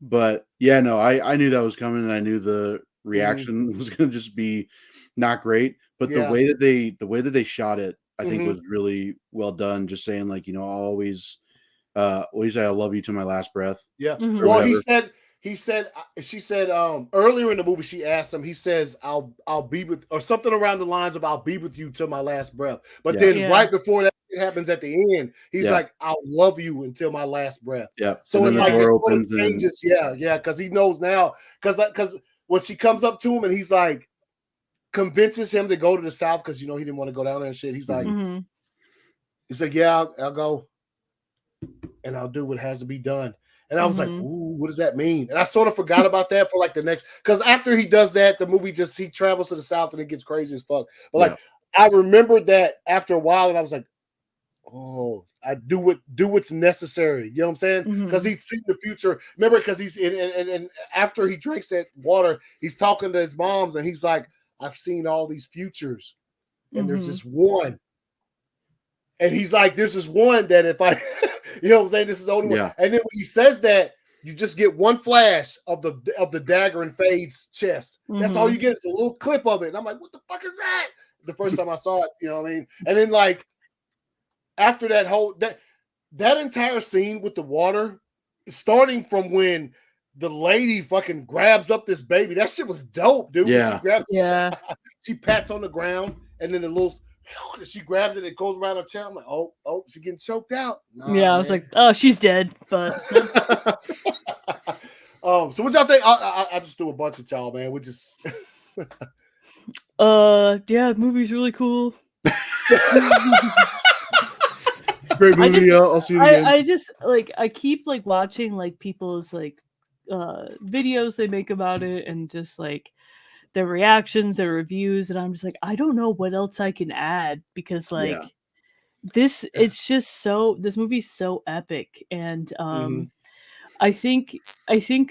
But yeah, no, I knew that was coming and I knew the reaction was gonna just be not great. But the way that they shot it, I think was really well done. Just saying like, I'll always say I love you to my last breath. Yeah. Well, she said earlier in the movie, she asked him, he says, I'll be with, or something around the lines of I'll be with you till my last breath. But then right before that happens at the end, he's like, I'll love you until my last breath. Yeah. So it's like, it's one of the changes. Yeah. Cause he knows now, cause when she comes up to him and he's like, convinces him to go to the South. Cause he didn't want to go down there and shit. He's like, he's like, yeah, I'll go and I'll do what has to be done. And I was like, ooh, what does that mean? And I sort of forgot about that for like the next, because after he does that, the movie he travels to the South and it gets crazy as fuck. But like, I remembered that after a while, and I was like, oh, I do what's necessary. You know what I'm saying? Because he's seen the future. Remember, because he's and after he drinks that water, he's talking to his moms, and he's like, I've seen all these futures, and there's this one. And he's like, there's this one that if I, you know what I'm saying, this is the only one. And then when he says that, you just get one flash of the dagger in Fade's chest. That's all you get. It's a little clip of it. And I'm like, what the fuck is that? The first time I saw it, you know what I mean? And then like after that whole that entire scene with the water, starting from when the lady fucking grabs up this baby, that shit was dope, dude. Yeah. She grabs, she pats on the ground, and then the little she grabs it, it goes around her chest. I'm like, oh, she's getting choked out. Nah, yeah, I was like, oh, she's dead, but. So what y'all think? I just threw a bunch of y'all, man. We just. Yeah, the movie's really cool. Great movie. I'll see it again. I just like I keep like watching like people's like videos they make about it and just like their reactions, their reviews, and I'm just like, I don't know what else I can add because like this this movie's so epic and I think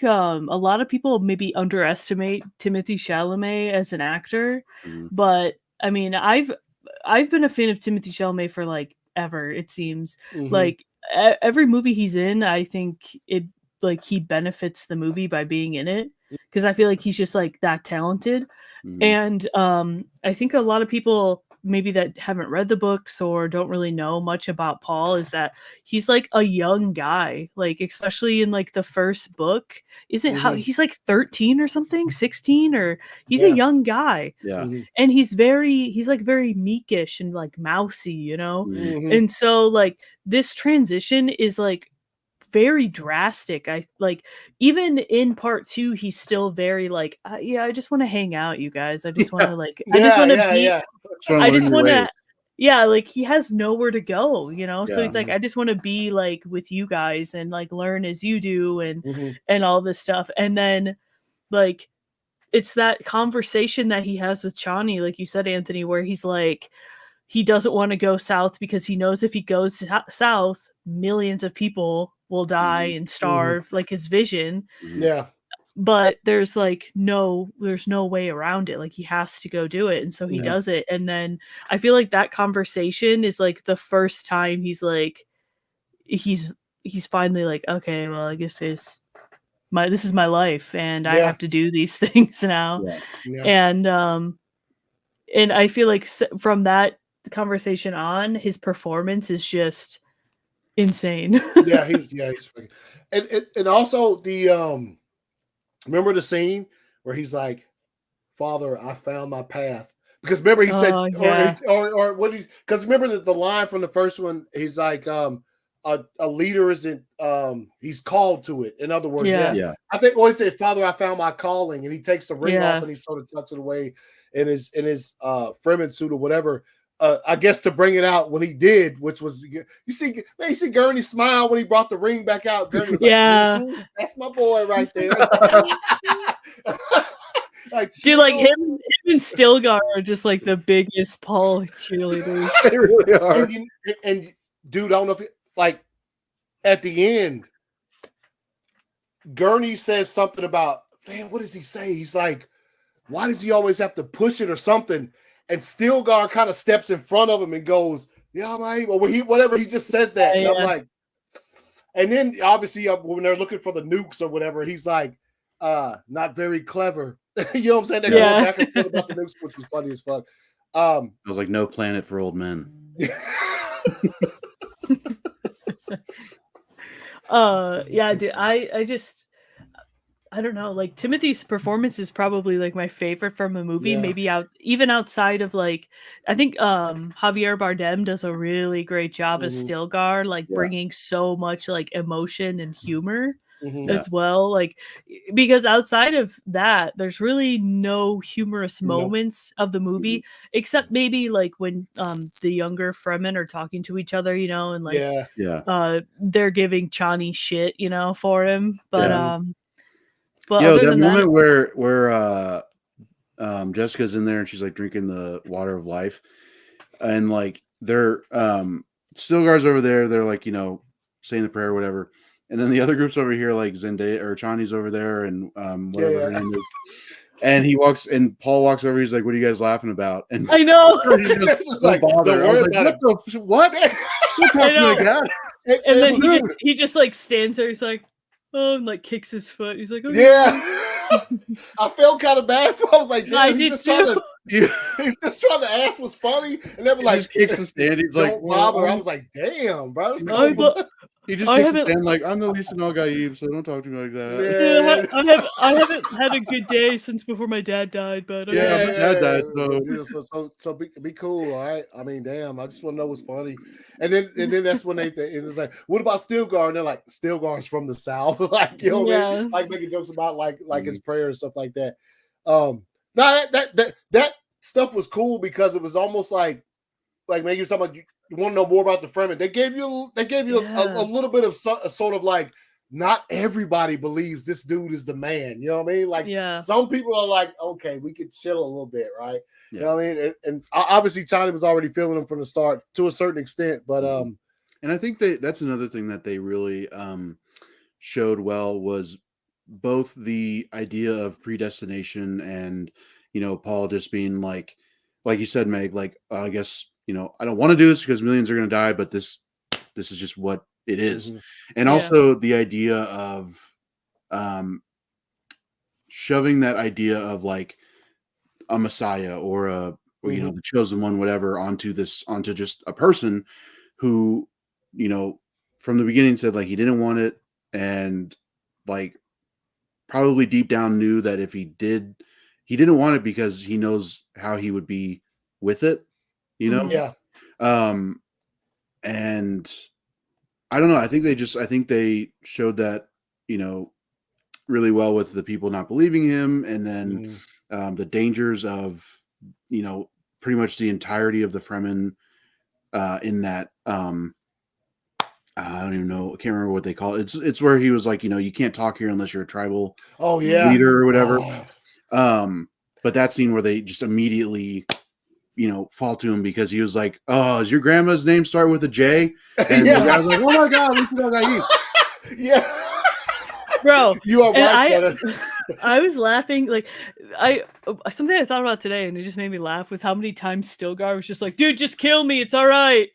a lot of people maybe underestimate Timothée Chalamet as an actor, but I mean I've been a fan of Timothée Chalamet for like ever, it seems. Like every movie he's in, I think it like he benefits the movie by being in it because I feel like he's just like that talented. And I think a lot of people maybe that haven't read the books or don't really know much about Paul is that he's like a young guy, like especially in like the first book. Isn't how he's like 13 or something, 16, or he's a young guy. And he's like very meekish and like mousy, you know? And so like this transition is like very drastic. I like even in part 2 he's still very like I just want to hang out, you guys. I just want to like I just want to be I just want to like he has nowhere to go, you know? So he's like I just want to be like with you guys and like learn as you do and all this stuff. And then like it's that conversation that he has with Chani, like you said, Anthony, where he's like he doesn't want to go south because he knows if he goes south millions of people will die and starve, like his vision. But there's no way around it. Like he has to go do it. And so he does it. And then I feel like that conversation is like the first time he's like, he's finally like, okay, well, I guess this is my life and I have to do these things now. And I feel like from that conversation on, his performance is just insane. he's freaking. And also the remember the scene where he's like, Father, I found my path. Because remember he said or what he because remember the line from the first one, he's like a leader isn't he's called to it. In other words, I think always says, Father, I found my calling, and he takes the ring off and he sort of tucks it away in his Fremen suit or whatever. I guess to bring it out when he did, which was you see Gurney smile when he brought the ring back out. Gurney was like, that's my boy right there. Like, dude, like him and Stilgar are just like the biggest Paul cheerleaders. They really are. And dude, I don't know if like at the end, Gurney says something about, man, what does he say? He's like, why does he always have to push it or something? And Stilgar kind of steps in front of him and goes, yeah, mate, or whatever. He just says that. And I'm like, and then obviously when they're looking for the nukes or whatever, he's like, not very clever. You know what I'm saying? They're going back and forth about the nukes, which was funny as fuck. I was like, no planet for old men. Dude, I don't know, like Timothy's performance is probably like my favorite from a movie, maybe even outside of like, I think Javier Bardem does a really great job as Stilgar, like bringing so much like emotion and humor as well, like because outside of that there's really no humorous moments of the movie except maybe like when the younger Fremen are talking to each other, you know, and like they're giving Chani shit, you know, for him, but but that moment where Jessica's in there and she's like drinking the water of life, and like they're Stilgar's over there, they're like, you know, saying the prayer or whatever, and then the other group's over here, like Zendaya or Chani's over there, and whatever her name is. And Paul walks over, he's like, what are you guys laughing about? And I know he's just like, don't worry about it. What? I know. And then he just like stands there, he's like, oh, and like kicks his foot. He's like, okay. I felt kind of bad. I was like, damn, he's just trying to Yeah. He's just trying to ask what's funny, and they were like, just kicks the stand. He's don't like, bother. I was like, damn, bro. He just takes a stand like, I'm the least in all Gaib, so don't talk to me like that. Yeah, I haven't had a good day since before my dad died, but my dad died. So be cool, all right. I mean, damn, I just want to know what's funny. And then that's when it's like, what about Stilgar? And they're like, Stilgar's from the South, like you know what I mean? Like making jokes about like his prayer and stuff like that. No, that stuff was cool because it was almost like maybe you're talking about you want to know more about the Fremen. They gave you a little bit of sort of like, not everybody believes this dude is the man. You know what I mean? Like some people are like, okay, we could chill a little bit, right? You know what I mean? And obviously China was already feeling him from the start to a certain extent, but and I think that's another thing that they really showed well was both the idea of predestination and Paul just being like you said, Meg, like I guess I don't want to do this because millions are going to die, but this is just what it is. And also the idea of shoving that idea of like a Messiah or the chosen one, whatever, onto just a person who from the beginning said like he didn't want it, and like probably deep down knew that if he didn't want it because he knows how he would be with it, and I don't know, I think they showed that really well with the people not believing him, and then the dangers of pretty much the entirety of the Fremen in that I don't even know, I can't remember what they call it. It's where he was like, you can't talk here unless you're a tribal leader or whatever. But that scene where they just immediately fall to him because he was like, oh, is your grandma's name start with a J? And the guy was like, oh my god, we forgot that. Bro, you are right. I was laughing, like something I thought about today, and it just made me laugh, was how many times Stilgar was just like, dude, just kill me, it's all right.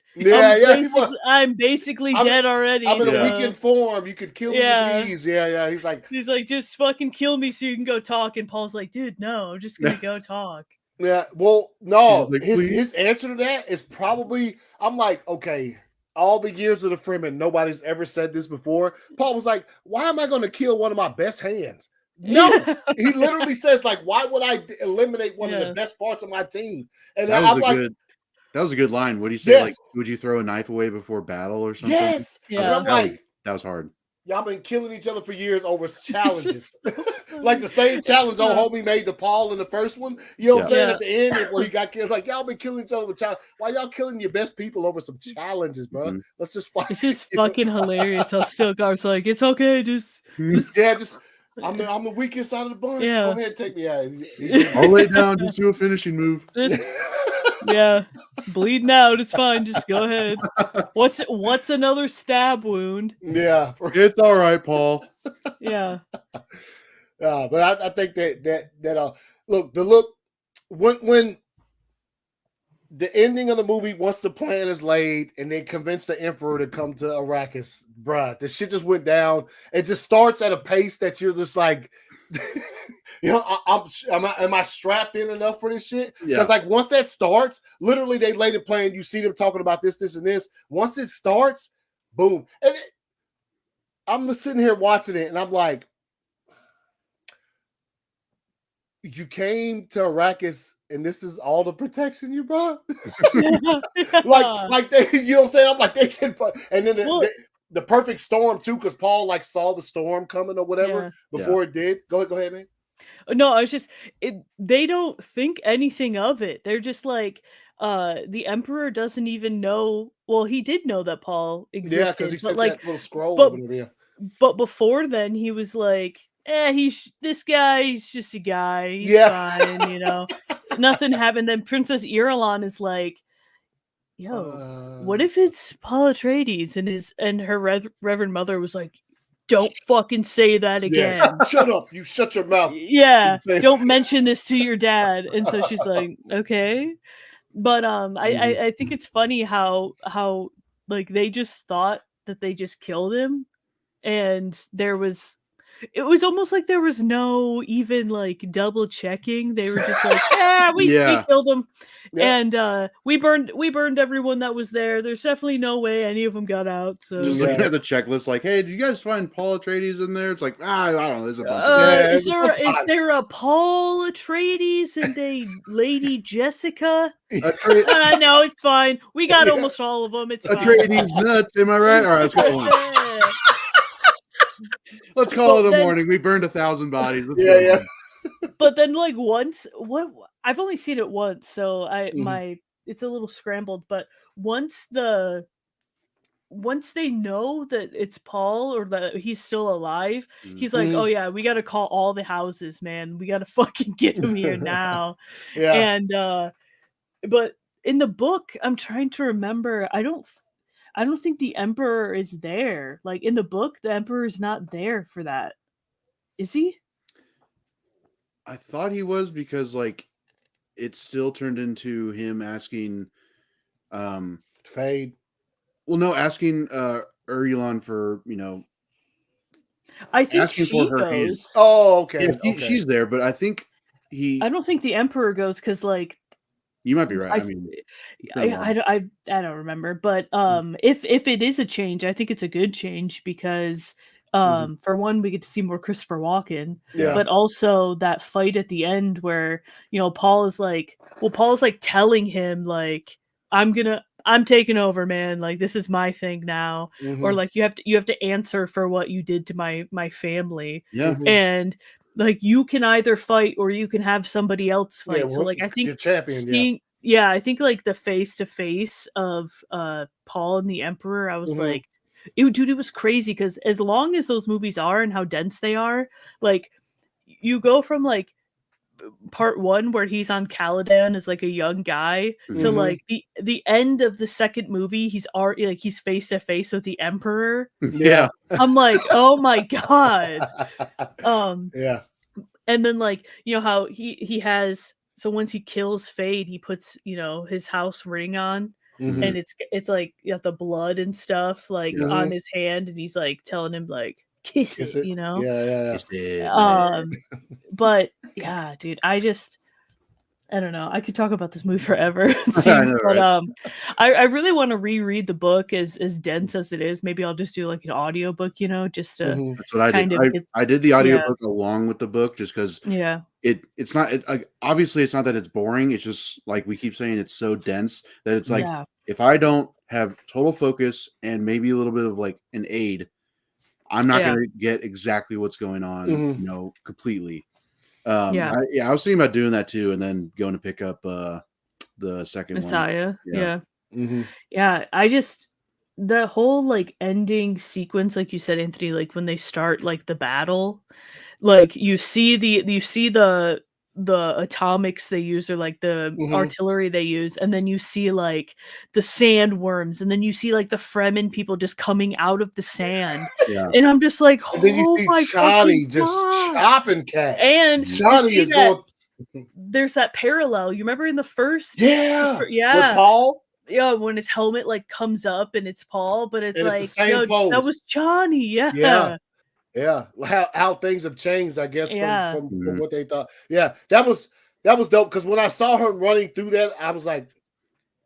I'm basically dead already. I'm in a weakened form. You could kill me with these. Yeah. He's like, just fucking kill me so you can go talk. And Paul's like, dude, no, I'm just gonna go talk. Yeah. Well, no. Like, his answer to that is probably, I'm like, okay, all the years of the Fremen, nobody's ever said this before. Paul was like, why am I going to kill one of my best hands? No, he literally says like, why would I eliminate one of the best parts of my team? And that was a good line. What do you say? Like, would you throw a knife away before battle or something? Yes. And I'm like, that was hard. Y'all been killing each other for years over challenges. Like the same challenge old homie made to Paul in the first one. You know what I'm saying? At the end, where he got killed, like y'all been killing each other with challenges. Why y'all killing your best people over some challenges, bro? Let's just fight. It's just fucking hilarious how Stilgar's like, it's okay, just I'm the weakest out of the bunch. Go ahead, take me out. I'll lay down, just do a finishing move. Bleeding out, it's fine. Just go ahead. What's another stab wound? Yeah, it's all right, Paul. Yeah. But I think that look when the ending of the movie, once the plan is laid and they convince the Emperor to come to Arrakis, bruh, the shit just went down. It just starts at a pace that you're just like, am I strapped in enough for this shit? Because like once that starts, literally they lay the plan. You see them talking about this, and this. Once it starts, boom. And I'm sitting here watching it, and I'm like, you came to Arrakis, and this is all the protection you brought. like they, you know what I'm saying? I'm like, they can, and then the perfect storm too, because Paul like saw the storm coming or whatever before it did. Go ahead, man. No, I was just they don't think anything of it. They're just like, the Emperor doesn't even know. Well, he did know that Paul existed. Yeah, because he sent that little scroll. But before then, he was like, this guy, he's just a guy. He's fine, Nothing happened. Then Princess Irulan is like, yo, what if it's Paul Atreides? And her Reverend Mother was like, don't fucking say that again. Yeah. Shut up. You shut your mouth. Yeah. Don't mention this to your dad. And so she's like, okay. But I think it's funny how like they just thought that they just killed him, and there was it was almost like there was no even like double checking. They were just like, yeah, we killed them. Yep. And we burned everyone that was there. There's definitely no way any of them got out. So just looking at the checklist, like, hey, did you guys find Paul Atreides in there? It's like, I don't know. There's a bunch of is there a Paul Atreides and a Lady Jessica? No, it's fine. We got almost all of them. It's Atreides nuts. Am I right? All right, let's go on. Let's call it a morning. We burned 1,000 bodies. Let's But then, like, I've only seen it once, so it's a little scrambled. But once they know that it's Paul or that he's still alive, he's like, oh yeah, we got to call all the houses, man. We got to fucking get him here now. And but in the book, I'm trying to remember. I don't think the Emperor is there. Like in the book, the Emperor is not there for that. Is he? I thought he was, because like it still turned into him asking Fade. Well, no, asking Urulon for, I think asking she for her goes. hand. Oh, okay. Yeah, she's there, but I think I don't think the Emperor goes because, like, you might be right. I don't remember, but if it is a change, I think it's a good change because for one, we get to see more Christopher Walken, but also that fight at the end where Paul is like telling him like, I'm taking over, man. Like, this is my thing now. Or like you have to answer for what you did to my family. Yeah. And like you can either fight or you can have somebody else fight. Yeah, so like I think your champion, I think like the face to face of Paul and the Emperor, I was like, it was crazy because as long as those movies are and how dense they are, like you go from like part one where he's on Caladan as like a young guy to like the end of the second movie, he's already like he's face to face with the Emperor. Yeah. I'm like, oh my god. Yeah. And then like how he has, so once he kills Fade, he puts his house ring on, and it's like the blood and stuff like on his hand, and he's like telling him like kiss it. Yeah. Kiss it, but yeah, dude, I don't know. I could talk about this movie forever. It seems, but I really want to reread the book as dense as it is. Maybe I'll just do like an audiobook, just to That's what I did. I did the audiobook along with the book just because it's not obviously it's not that it's boring. It's just like we keep saying, it's so dense that it's like if I don't have total focus and maybe a little bit of like an aid, I'm not going to get exactly what's going on, completely. I was thinking about doing that too, and then going to pick up the second Messiah. one. I just, the whole like ending sequence, like you said, Anthony, like when they start like the battle, like you see the atomics they use, or like the artillery they use, and then you see like the sandworms, and then you see like the Fremen people just coming out of the sand, and I'm just like, oh, then you see Shani just chopping cats, and Shani is going. There's that parallel. You remember in the first, with Paul. Yeah, when his helmet like comes up and it's Paul, but it's like, it's the same pose. That was Johnny. Yeah, how things have changed, I guess, from what they thought. Yeah, that was dope, because when I saw her running through that, I was like,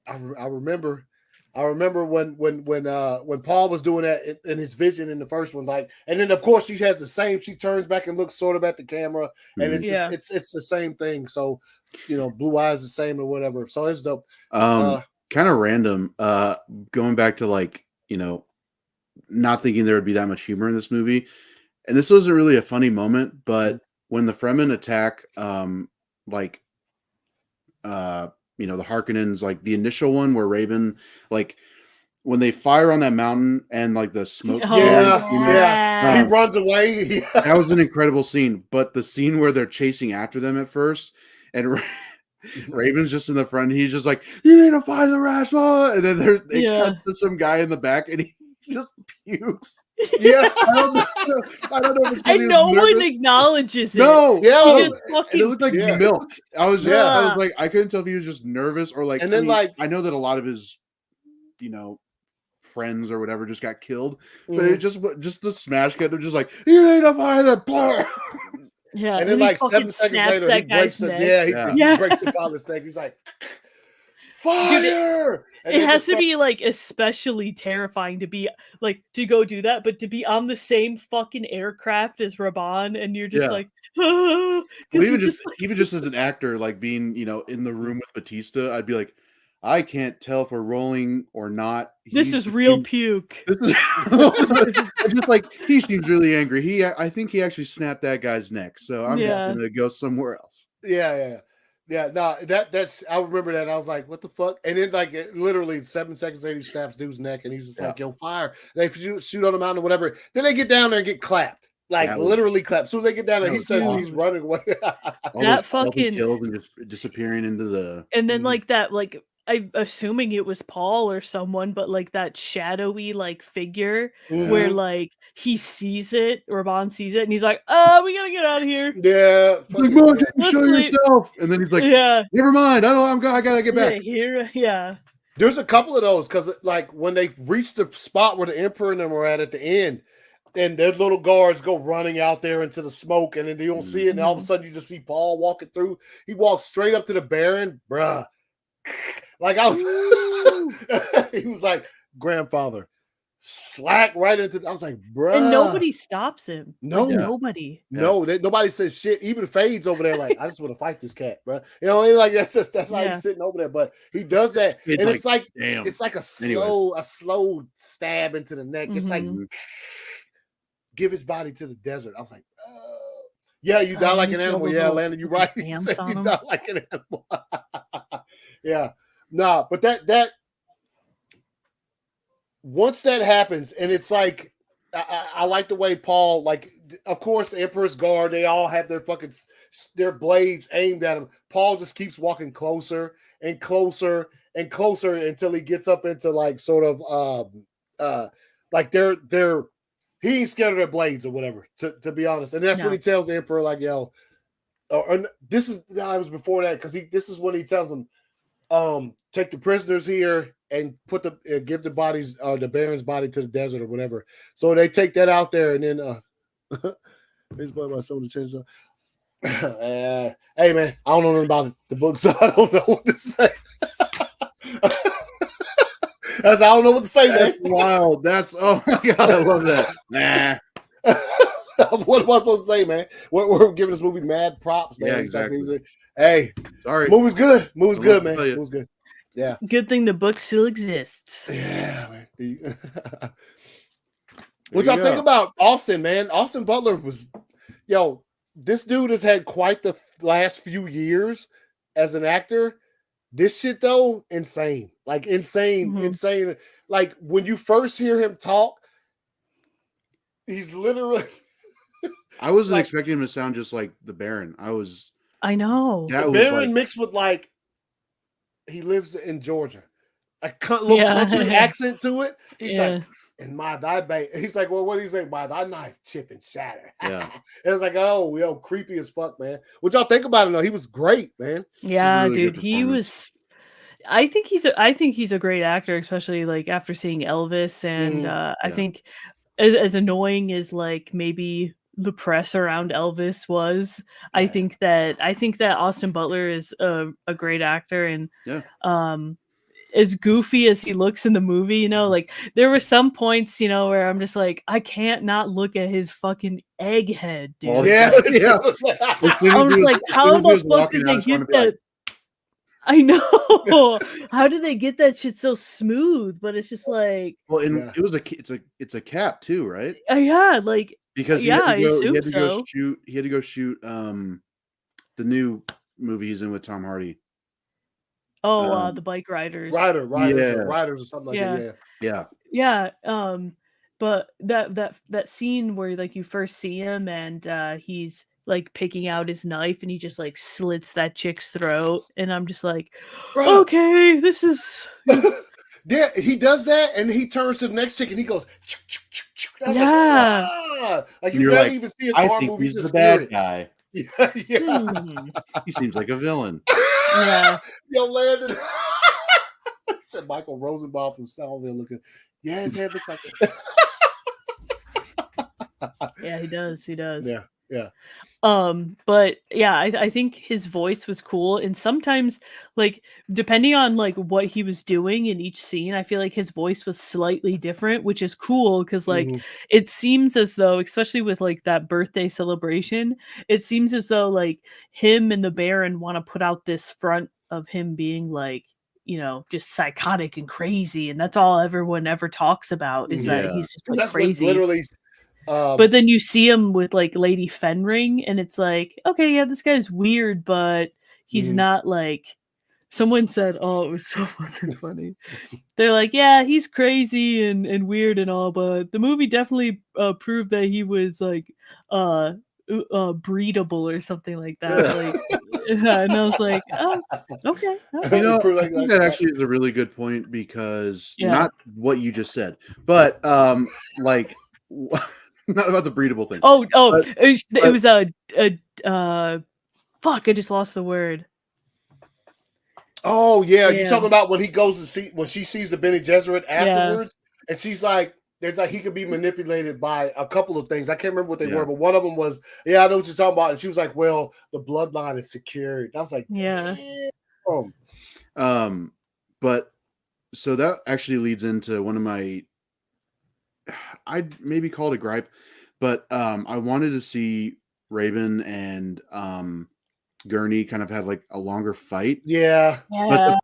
I remember when Paul was doing that in his vision in the first one, like, and then of course she has the same. She turns back and looks sort of at the camera, and it's the same thing. So blue eyes the same or whatever. So it's dope. Kind of random. Going back to like not thinking there would be that much humor in this movie. And this wasn't really a funny moment, but when the Fremen attack, the Harkonnens, like the initial one where Raven, like when they fire on that mountain and like the smoke, he runs away. That was an incredible scene. But the scene where they're chasing after them at first, and Raven's just in the front, he's just like, "You need to find the Rashma," and then it cuts to some guy in the back, and he just pukes. Yeah, I don't know if it's and no one acknowledges it. No, and it looked like milk. I was like, I couldn't tell if he was just nervous or like. And then I know that a lot of his, friends or whatever just got killed. But it just the smash cut of just like, you need to find the blood. Yeah, and then like 7 seconds later, he breaks it. Yeah, he breaks the pilot's neck. He's like, fire! Dude, it has to be like especially terrifying to be like to go do that, but to be on the same fucking aircraft as Raban, and you're just like, well, even just as an actor, like being in the room with Batista, I'd be like, I can't tell if we're rolling or not. This is real puke. This is just like he seems really angry. I think he actually snapped that guy's neck. So I'm just gonna go somewhere else. Yeah. No, that's I remember that. I was like, what the fuck? And then like literally 7 seconds later, he snaps dude's neck, and he's just like, yo, fire! They shoot on the mountain or whatever. Then they get down there and get clapped. Like literally clapped. So they get down there, he says he's running away. That fucking kills and just disappearing into the. And then like that, like I'm assuming it was Paul or someone, but like that shadowy like figure where like he sees it, Raban sees it, and he's like, "Oh, we gotta get out of here." Yeah, he's like, Morgan, show yourself, and then he's like, never mind, I gotta get back. Yeah. There's a couple of those because like when they reach the spot where the Emperor and them were at the end. And their little guards go running out there into the smoke, and then they don't see it, and all of a sudden you just see Paul walking through. He walks straight up to the Baron, bruh. Like I was, he was like, grandfather, slack right into. I was like, bruh. And nobody stops him. No, like, nobody. No, nobody says shit. Even Fade's over there, like, I just want to fight this cat, bro. You know, like that's how he's sitting over there. But he does that, and it's like a slow stab into the neck. It's like. Give his body to the desert. I was like, yeah, you die like an animal. Yeah, Landon, you're right. You die like an animal. Yeah. Nah, but that once that happens, and it's like, I like the way Paul, like, of course, the Emperor's Guard, they all have their blades aimed at him. Paul just keeps walking closer and closer and closer until he gets up into like sort of like they're he ain't scared of their blades or whatever, to be honest. And that's when he tells the Emperor, like, yo, this is, it was before that, because this is when he tells them, take the prisoners here and give the bodies, the Baron's body to the desert or whatever. So they take that out there, and then, here's one of my soul to change. Hey, man, I don't know nothing about the book, so I don't know what to say. I don't know what to say, man. Wow, oh my god, I love that. Nah. What am I supposed to say, man? We're giving this movie mad props, man. Yeah, exactly. Hey, sorry. Movie's good. Movie's good, man. Movie's good. Yeah. Good thing the book still exists. Yeah, man. What y'all think about Austin, man? Austin Butler was, this dude has had quite the last few years as an actor. This shit though, insane. Like insane. Like when you first hear him talk, he's literally I wasn't expecting him to sound just like the Baron. I know. The Baron mixed with like he lives in Georgia. A little country accent to it. He's like, and my thy bait. He's like, well, what do you say? My thy knife chip and shatter. Yeah. It was like, oh, creepy as fuck, man. What y'all think about him though? He was great, man. Yeah, really dude. He was. I think he's a great actor, especially like after seeing Elvis, and I think as annoying as like maybe the press around Elvis was, I think that Austin Butler is a great actor, and as goofy as he looks in the movie, like there were some points, where I'm just like, I can't not look at his fucking egghead, dude. Oh, yeah. I was like, how the fuck did they get that? I know. How did they get that shit so smooth? But it's just like, well, and it's a cap too, right? Yeah, like because he had to go shoot the new movie he's in with Tom Hardy. Oh, the bike riders. Riders or something like that. Yeah. But that scene where like you first see him and he's like picking out his knife and he just like slits that chick's throat, and I'm just like, okay, this is yeah, he does that and he turns to the next chick and he goes like you barely even see his arm move. He's the bad guy. He seems like a villain. Yo, Landon said Michael Rosenbaum from Soundville looking. Yeah, his head looks like that. Yeah, he does. He does. Yeah. But yeah, I think his voice was cool, and sometimes, like, depending on like what he was doing in each scene, I feel like his voice was slightly different, which is cool because like it seems as though, especially with like that birthday celebration, it seems as though like him and the Baron want to put out this front of him being like, just psychotic and crazy, and that's all everyone ever talks about is that he's just like that's crazy. what literally. But then you see him with like Lady Fenring, and it's like, okay, yeah, this guy's weird, but he's not like. Someone said, "Oh, it was so fucking funny." They're like, "Yeah, he's crazy and weird and all, but the movie definitely proved that he was like breedable or something like that." Like, and I was like, "Oh, okay." I think that actually is a really good point because not what you just said, but like. Not about the breedable thing. But, it was fuck, I just lost the word. Oh yeah, you're talking about when he goes to see when she sees the Bene Gesserit afterwards, and she's like, "There's like he could be manipulated by a couple of things. I can't remember what they were, but one of them was, I know what you're talking about." And she was like, "Well, the bloodline is secured." And I was like, but so that actually leads into one of my, I'd maybe call it a gripe, but I wanted to see Rabin and Gurney kind of had like a longer fight. Yeah. But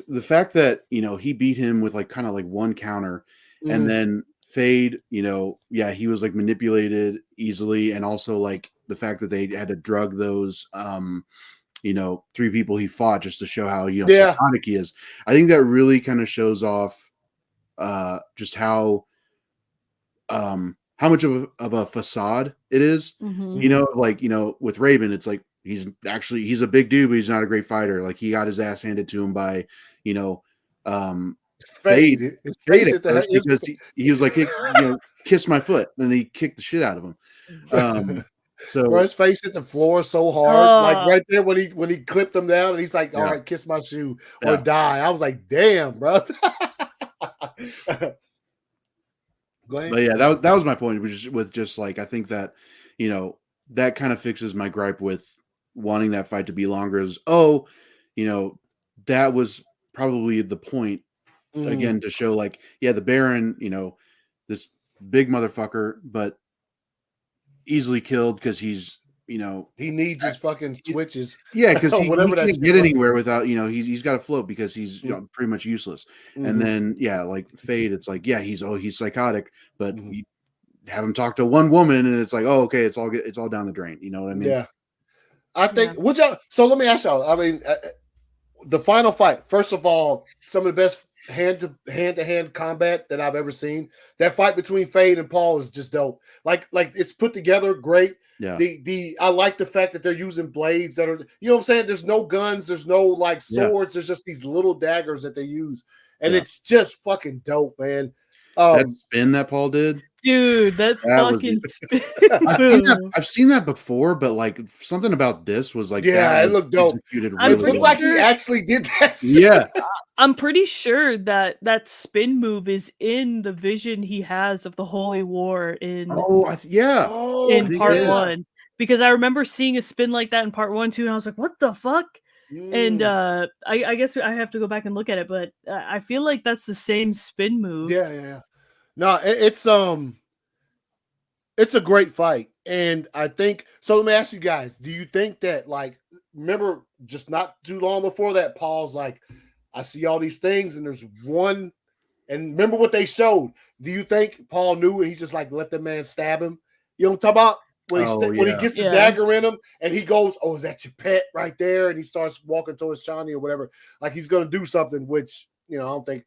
the fact that, he beat him with like kind of like one counter and then Fade, he was like manipulated easily. And also like the fact that they had to drug those, 3 people he fought just to show how, psychotic he is. I think that really kind of shows off just how much of a facade it is, with Rabin, it's like, he's a big dude, but he's not a great fighter. Like he got his ass handed to him by, Fade at first because he was like, kiss my foot. And he kicked the shit out of him. So bro, his face hit the floor so hard, like right there when he clipped him down, and he's like, "All right, kiss my shoe or die." I was like, "Damn, bro." Go ahead. But yeah, that was my point, which is with just like I think that that kind of fixes my gripe with wanting that fight to be longer. Is that was probably the point again to show like the Baron, this big motherfucker, but easily killed because he's he needs his fucking switches. Yeah, because he can't get anywhere without he's got to float because he's pretty much useless. And then like Fade, it's like he's psychotic, but you have him talk to one woman and it's like, oh, okay, it's all down the drain. You know what I mean? Yeah, I think. So let me ask y'all. I mean, the final fight. First of all, some of the best hand-to-hand combat that I've ever seen. That fight between Fade and Paul is just dope. Like it's put together great. Yeah. I like the fact that they're using blades that are, what I'm saying? There's no guns, there's no like swords, there's just these little daggers that they use. And it's just fucking dope, man. That spin that Paul did. Dude, that fucking spin. I've seen that before, but like something about this was like, it looked dope. It looked like he actually did that. Yeah. I'm pretty sure that spin move is in the vision he has of the Holy War in part 1, because I remember seeing a spin like that in part 1 too, and I was like, what the fuck? And I guess I have to go back and look at it, but I feel like that's the same spin move. Yeah. No, it's a great fight, and I think so. Let me ask you guys: do you think that, like, remember just not too long before that, Paul's like, I see all these things, and there's one. And remember what they showed. Do you think Paul knew, and he just like let the man stab him? You know what I'm talking about? When he gets the dagger in him, and he goes, "Oh, is that your pet right there?" And he starts walking towards Chani or whatever, like he's gonna do something. Which I don't think,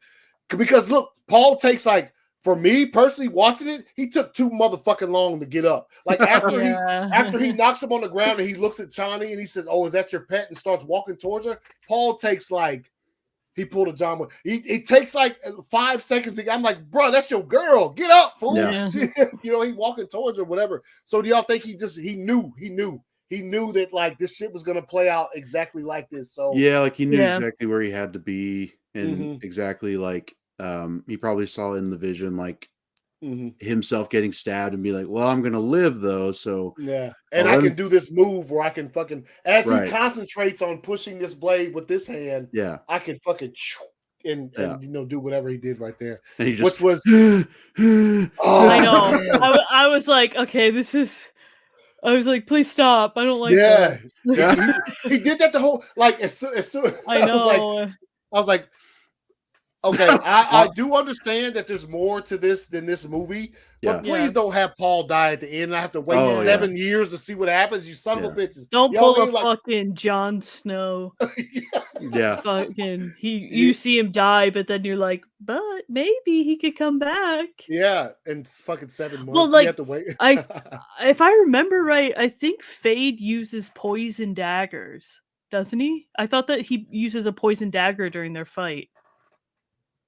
because look, Paul takes like. For me personally, watching it, he took too motherfucking long to get up. Like after he knocks him on the ground and he looks at Chani and he says, "Oh, is that your pet?" and starts walking towards her. Paul takes like he pulled a John. He takes like 5 seconds. I'm like, bro, that's your girl. Get up, fool. Yeah. He walking towards her, whatever. So do y'all think he knew that like this shit was gonna play out exactly like this? So like he knew exactly where he had to be and exactly like he probably saw in the vision like himself getting stabbed and be like, well, I'm gonna live though, so yeah, and I can do this move where I can fucking as he concentrates on pushing this blade with this hand, I can fucking and do whatever he did right there, and he just, which was I know. I was like, okay, I was like, please stop. I don't like that. He did that the whole like as soon I know. I was like, okay, I do understand that there's more to this than this movie, but please don't have Paul die at the end. And I have to wait 7 years to see what happens. You son of a bitches! Don't pull a fucking Jon Snow. Fucking you see him die, but then you're like, but maybe he could come back. Yeah, in fucking 7 months. Well, like, you have to wait. If I remember right, I think Fade uses poison daggers, doesn't he? I thought that he uses a poison dagger during their fight.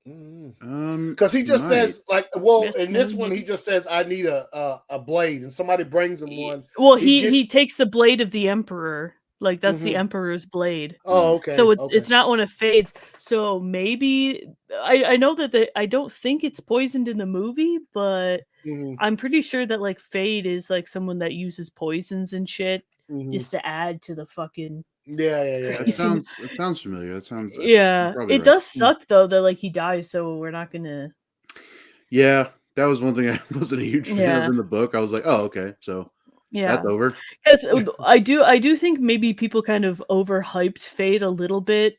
Because he just says like, in this one he just says I need a blade, and somebody brings him one. Well, he takes the blade of the Emperor, like that's the Emperor's blade. Oh, okay. So it's not one of Fade's. So maybe I know that I don't think it's poisoned in the movie, but I'm pretty sure that like Fade is like someone that uses poisons and shit just to add to the fucking. Yeah. It sounds familiar. It sounds it does suck though that like he dies, so we're not gonna. Yeah, that was one thing I wasn't a huge fan of in the book. I was like, oh, okay, so that's over. Because I do think maybe people kind of overhyped Fate a little bit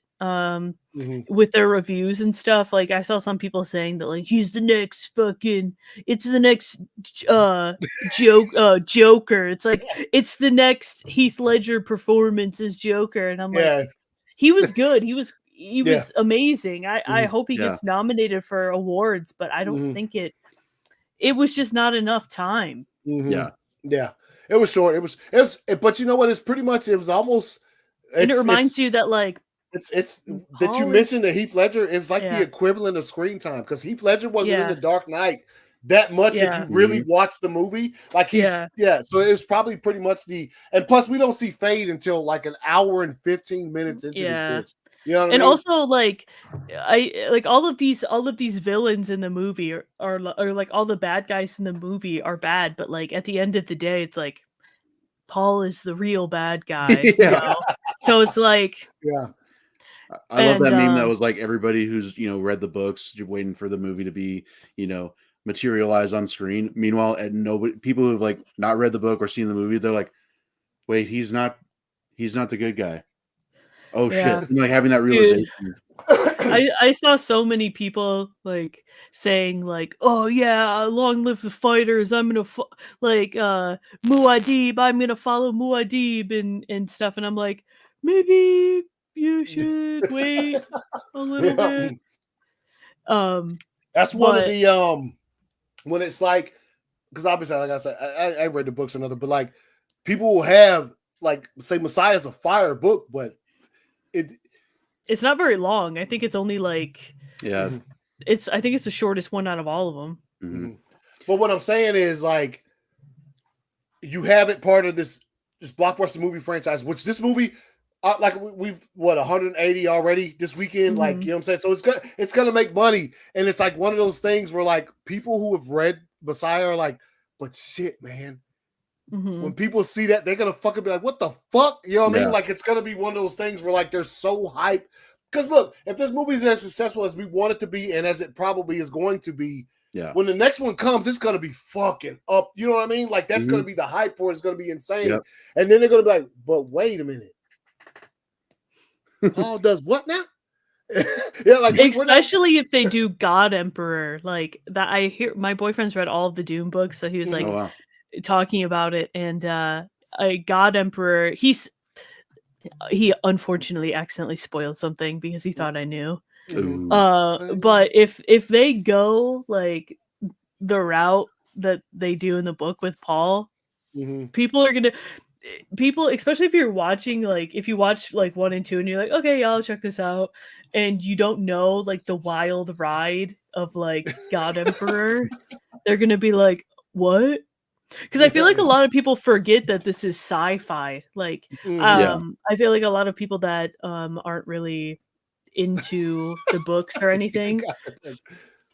with their reviews and stuff. Like I saw some people saying that like he's the next it's the next Joker. It's like it's the next Heath Ledger performance as Joker, and I'm like, he was good. He was amazing. I hope he gets nominated for awards, but I don't think it was just not enough time. Yeah. It was short. It was, but you know what? It's pretty much. It was almost. And it reminds you that like it's that you mentioned that Heath Ledger. It was like the equivalent of screen time because Heath Ledger wasn't in The Dark Knight that much. If you really watch the movie, like So it was probably pretty much and plus we don't see Fade until like an hour and 15 minutes into this bitch. You know what I mean? Also, like, I like all of these villains in the movie are like all the bad guys in the movie are bad, but like at the end of the day, it's like Paul is the real bad guy. You know? So it's like, I love that meme that was like everybody who's read the books waiting for the movie to be materialized on screen. Meanwhile, and people who've like not read the book or seen the movie, they're like, wait, he's not the good guy. Oh shit! I'm like having that realization. I saw so many people like saying like, "Oh yeah, long live the fighters! I'm gonna Muad'Dib. I'm gonna follow Muad'Dib and stuff." And I'm like, maybe you should wait a little bit. That's one of the when it's like, because obviously, like I said, I read the books and other, but like people will have like say Messiah's a fire book, but it's not very long. I think it's only like I think it's the shortest one out of all of them. But what I'm saying is like you have it part of this blockbuster movie franchise, which this movie like we've 180 already this weekend, like you know what I'm saying. So it's gonna make money, and it's like one of those things where like people who have read Messiah are like, but shit, man. When people see that, they're gonna fucking be like, "What the fuck?" You know what I mean? Like it's gonna be one of those things where like they're so hyped. Because look, if this movie is as successful as we want it to be, and as it probably is going to be, when the next one comes, it's gonna be fucking up. You know what I mean? Like that's gonna be the hype for it. It's gonna be insane. And then they're gonna be like, "But wait a minute, Paul does what now?" Like especially if they do God Emperor, like that. I hear my boyfriend's read all of the Dune books, so he was like. Oh, wow. Talking about it, and a God Emperor, he unfortunately accidentally spoiled something because he thought I knew. But if they go like the route that they do in the book with Paul, people, especially if you're watching, like if you watch like 1 and 2 and you're like, okay, yeah, I'll check this out, and you don't know like the wild ride of like God Emperor, they're gonna be like, what? Because I feel like a lot of people forget that this is sci-fi. Like, I feel like a lot of people that aren't really into the books or anything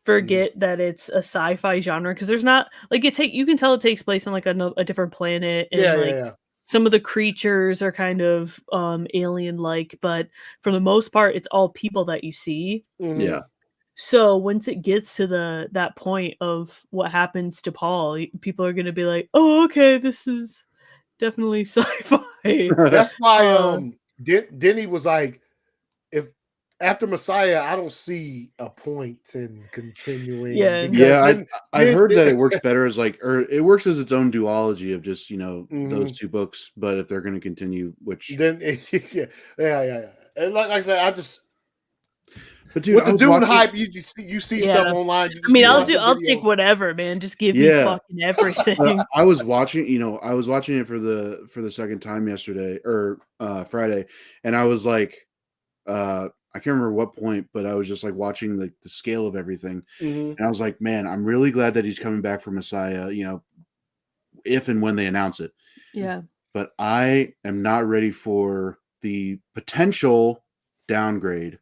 forget that it's a sci-fi genre, because there's not like you can tell it takes place on like a different planet, and some of the creatures are kind of alien like, but for the most part it's all people that you see. Yeah. So once it gets to that point of what happens to Paul, people are gonna be like, oh, okay, this is definitely sci-fi. That's why Denny was like, if after Messiah, I don't see a point in continuing. Yeah, I heard that it works better as like, or it works as its own duology of just those two books. But if they're going to continue, which then yeah. And like I said, I just. But dude, with the Dune hype, you see stuff online. I mean, I'll take whatever, man. Just give me fucking everything. I was watching it for the second time yesterday or Friday, and I was like, I can't remember what point, but I was just like watching the scale of everything, and I was like, man, I'm really glad that he's coming back for Messiah. If and when they announce it. Yeah. But I am not ready for the potential downgrade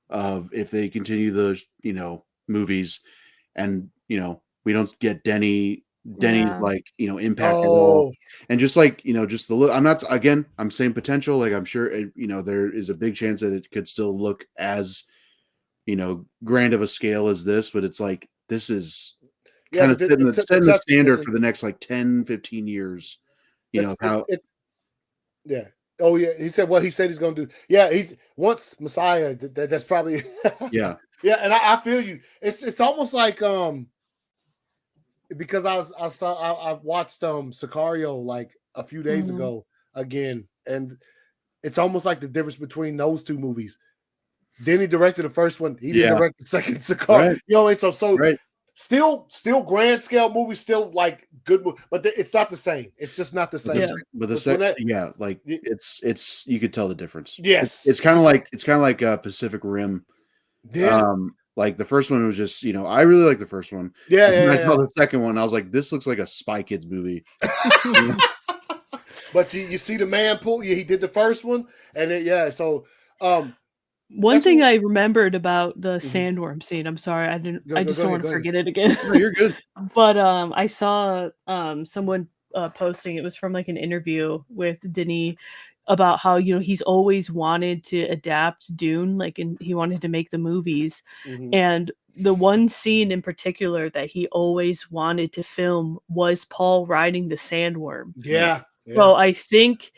of if they continue those, movies, and we don't get Denny's like impact at all, and just like just the look. I'm saying potential, like I'm sure there is a big chance that it could still look as grand of a scale as this, but it's like this is kind of setting the standard for the next like 10-15 years. Yeah. Oh yeah, he said what he said he's going to do. Yeah, he's once Messiah. That's probably yeah. And I feel you. It's almost like because I watched Sicario like a few days ago again, and it's almost like the difference between those two movies. Then he directed the first one. He didn't direct the second Sicario. Right. And so still grand scale movies, still like good, but it's not the same. It's just not the same. But the second, it's you could tell the difference. Yes, it's kind of like Pacific Rim. Yeah. Like the first one was just I really like the first one. Yeah. I saw the second one, I was like, this looks like a Spy Kids movie. But you see the man pull. He did the first one, and then so. One thing I remembered about the Sandworm scene. I'm sorry, I just don't want to forget it again. No, you're good. But I saw someone posting. It was from like an interview with Denis about how he's always wanted to adapt Dune, and he wanted to make the movies. And the one scene in particular that he always wanted to film was Paul riding the Sandworm. Yeah. So I think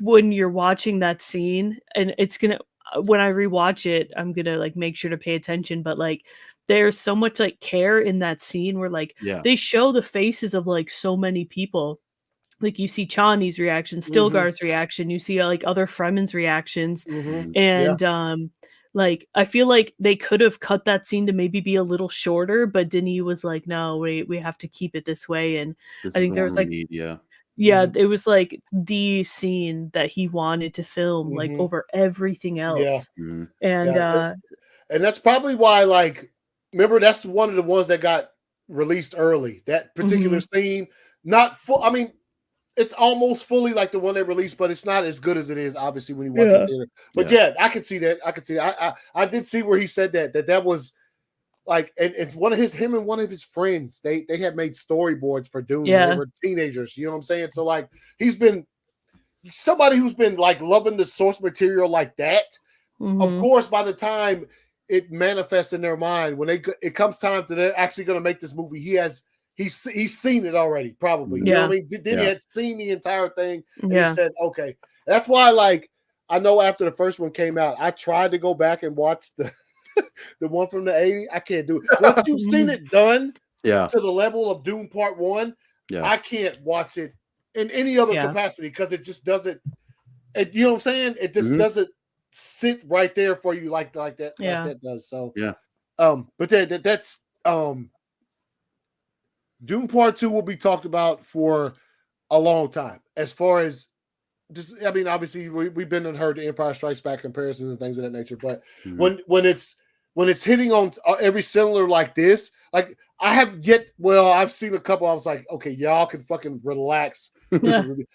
when you're watching that scene, and it's gonna. When I rewatch it, I'm gonna like make sure to pay attention, but like there's so much like care in that scene where they show the faces of like so many people. Like you see Chani's reaction, Stilgar's reaction, you see like other Fremen's reactions, and like I feel like they could have cut that scene to maybe be a little shorter, but Denis was like, no, we have to keep it this way, and I think there was like it was like the scene that he wanted to film like over everything else. And that's probably why, like, remember, that's one of the ones that got released early. That particular scene, not full. I mean, it's almost fully like the one they released, but it's not as good as it is, obviously, when you watch it there. But I could see that. I did see where he said that was like, and him and one of his friends, they had made storyboards for Dune when they were teenagers. You know what I'm saying? So like, he's been somebody who's been like loving the source material like that. Of course, by the time it manifests in their mind, when it comes time to they're actually going to make this movie, he's seen it already, probably. You know what I mean? Then he had seen the entire thing, and he said, okay. That's why, like, I know after the first one came out, I tried to go back and watch the one from the 80s. I can't do it. Once you've seen it done to the level of Dune Part 1, I can't watch it in any other capacity because it just doesn't, you know what I'm saying? It just doesn't sit right there for you like that like that does. So but that's Dune Part 2 will be talked about for a long time. As far as just, I mean, obviously we've been and heard the Empire Strikes Back comparisons and things of that nature, but when it's hitting on every cylinder like this, like I've seen a couple. I was like, okay, y'all can fucking relax.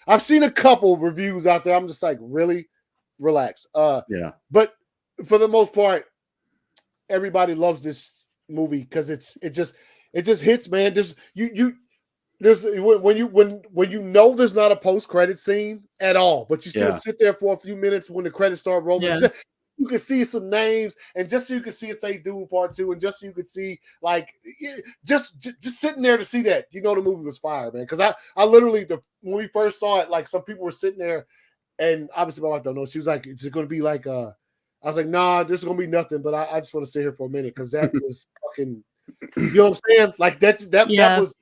I've seen a couple reviews out there. I'm just like, really relax. But for the most part, everybody loves this movie because it just hits, man. There's when you know there's not a post-credit scene at all, but you still sit there for a few minutes when the credits start rolling. Yeah. Just, you can see some names, and just so you can see it say Dune Part 2, and just so you could see like just sitting there to see that, you know, the movie was fire, man. Because I literally when we first saw it, like some people were sitting there, and obviously my wife don't know. She was like, "It's going to be like I was like, "Nah, there's going to be nothing," but I just want to sit here for a minute because that was fucking. You know what I'm saying? Like that was.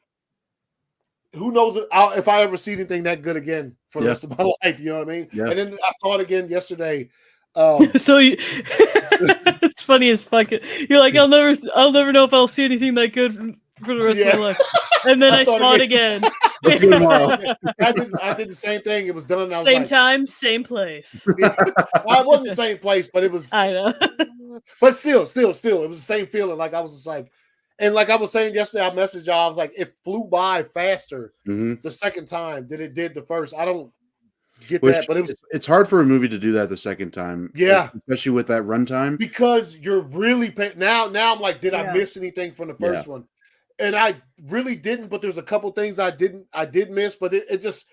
Who knows if I ever see anything that good again for the rest of my life? You know what I mean? Yeah. And then I saw it again yesterday. So it's funny as fuck. You're like, I'll never know if I'll see anything that good for the rest of my life. And then I saw it again. I did the same thing. It was done. I was same time, same place. I wasn't the same place, but it was. I know. But still, it was the same feeling. Like I was just like. And like I was saying yesterday, I messaged y'all. I was like, it flew by faster the second time than it did the first. I don't get that, but it's hard for a movie to do that the second time. Yeah, especially with that runtime, because you're really now. I'm like, did I miss anything from the first one? And I really didn't. But there's a couple things I did miss. But it just.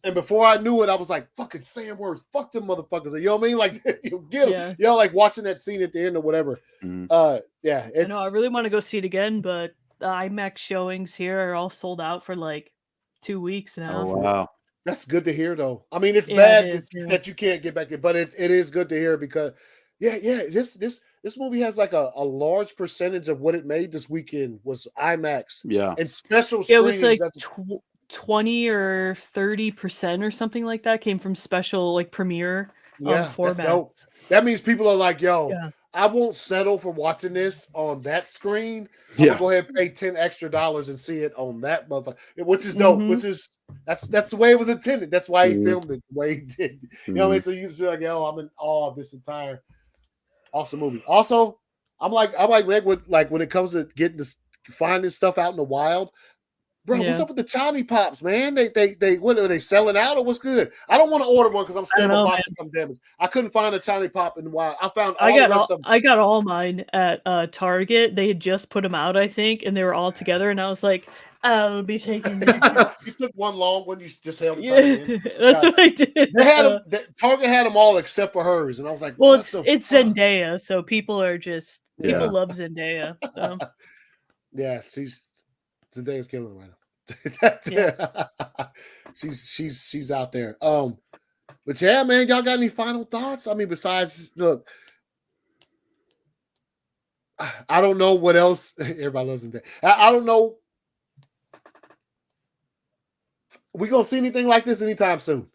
And before I knew it, I was like, fucking Sandworm, fuck them motherfuckers. You know what I mean? Like, you get them. Yeah. You know, like watching that scene at the end or whatever. Yeah. I know, I really want to go see it again, but the IMAX showings here are all sold out for like 2 weeks now. Oh, wow. That's good to hear, though. I mean, it's bad that you can't get back in, but it is good to hear because, this movie has like a large percentage of what it made this weekend was IMAX. Yeah. And special screenings. It was like 20 or 30% or something like that came from special like premiere formats. That means people are like, yo, I won't settle for watching this on that screen. I'm gonna go ahead and pay $10 extra and see it on that motherfucker, which is dope. Which is that's the way it was intended. That's why he filmed it the way he did. You know what I mean? So you just like, yo, I'm in awe of this entire awesome movie. Also, I'm like Meg with like when it comes to getting this finding stuff out in the wild. Bro, what's up with the Chani Pops, man? They what are they selling out or what's good? I don't want to order one because I'm scared my box to come damaged. I couldn't find a Chani Pop in the wild. I found I got all mine at Target. They had just put them out, I think, and they were all together. And I was like, I'll be taking these. You took one long one. You just held it. That's what I did. They had them. Target had them all except for hers, and I was like, well, it's Zendaya, so people are just people love Zendaya. So. Yeah, Zendaya's killing right now. She's out there. But yeah, man, y'all got any final thoughts? I mean, besides look, I don't know what else. Everybody loves Zendaya. I don't know. We gonna see anything like this anytime soon?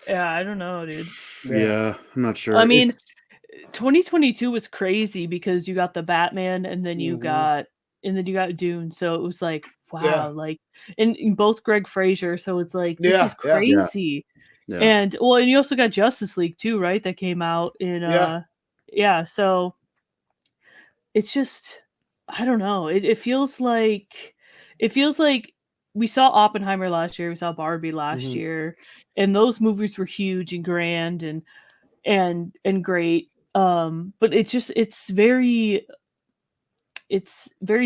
Yeah, I don't know, dude. Yeah, I'm not sure. I mean, 2022 was crazy because you got the Batman and then you got Dune. So it was like, wow, like in both Greg Fraser. So it's like this is crazy. Yeah. And and you also got Justice League too, right? That came out in so it's just I don't know. It feels like we saw Oppenheimer last year, we saw Barbie last year, and those movies were huge and grand and great. But it's very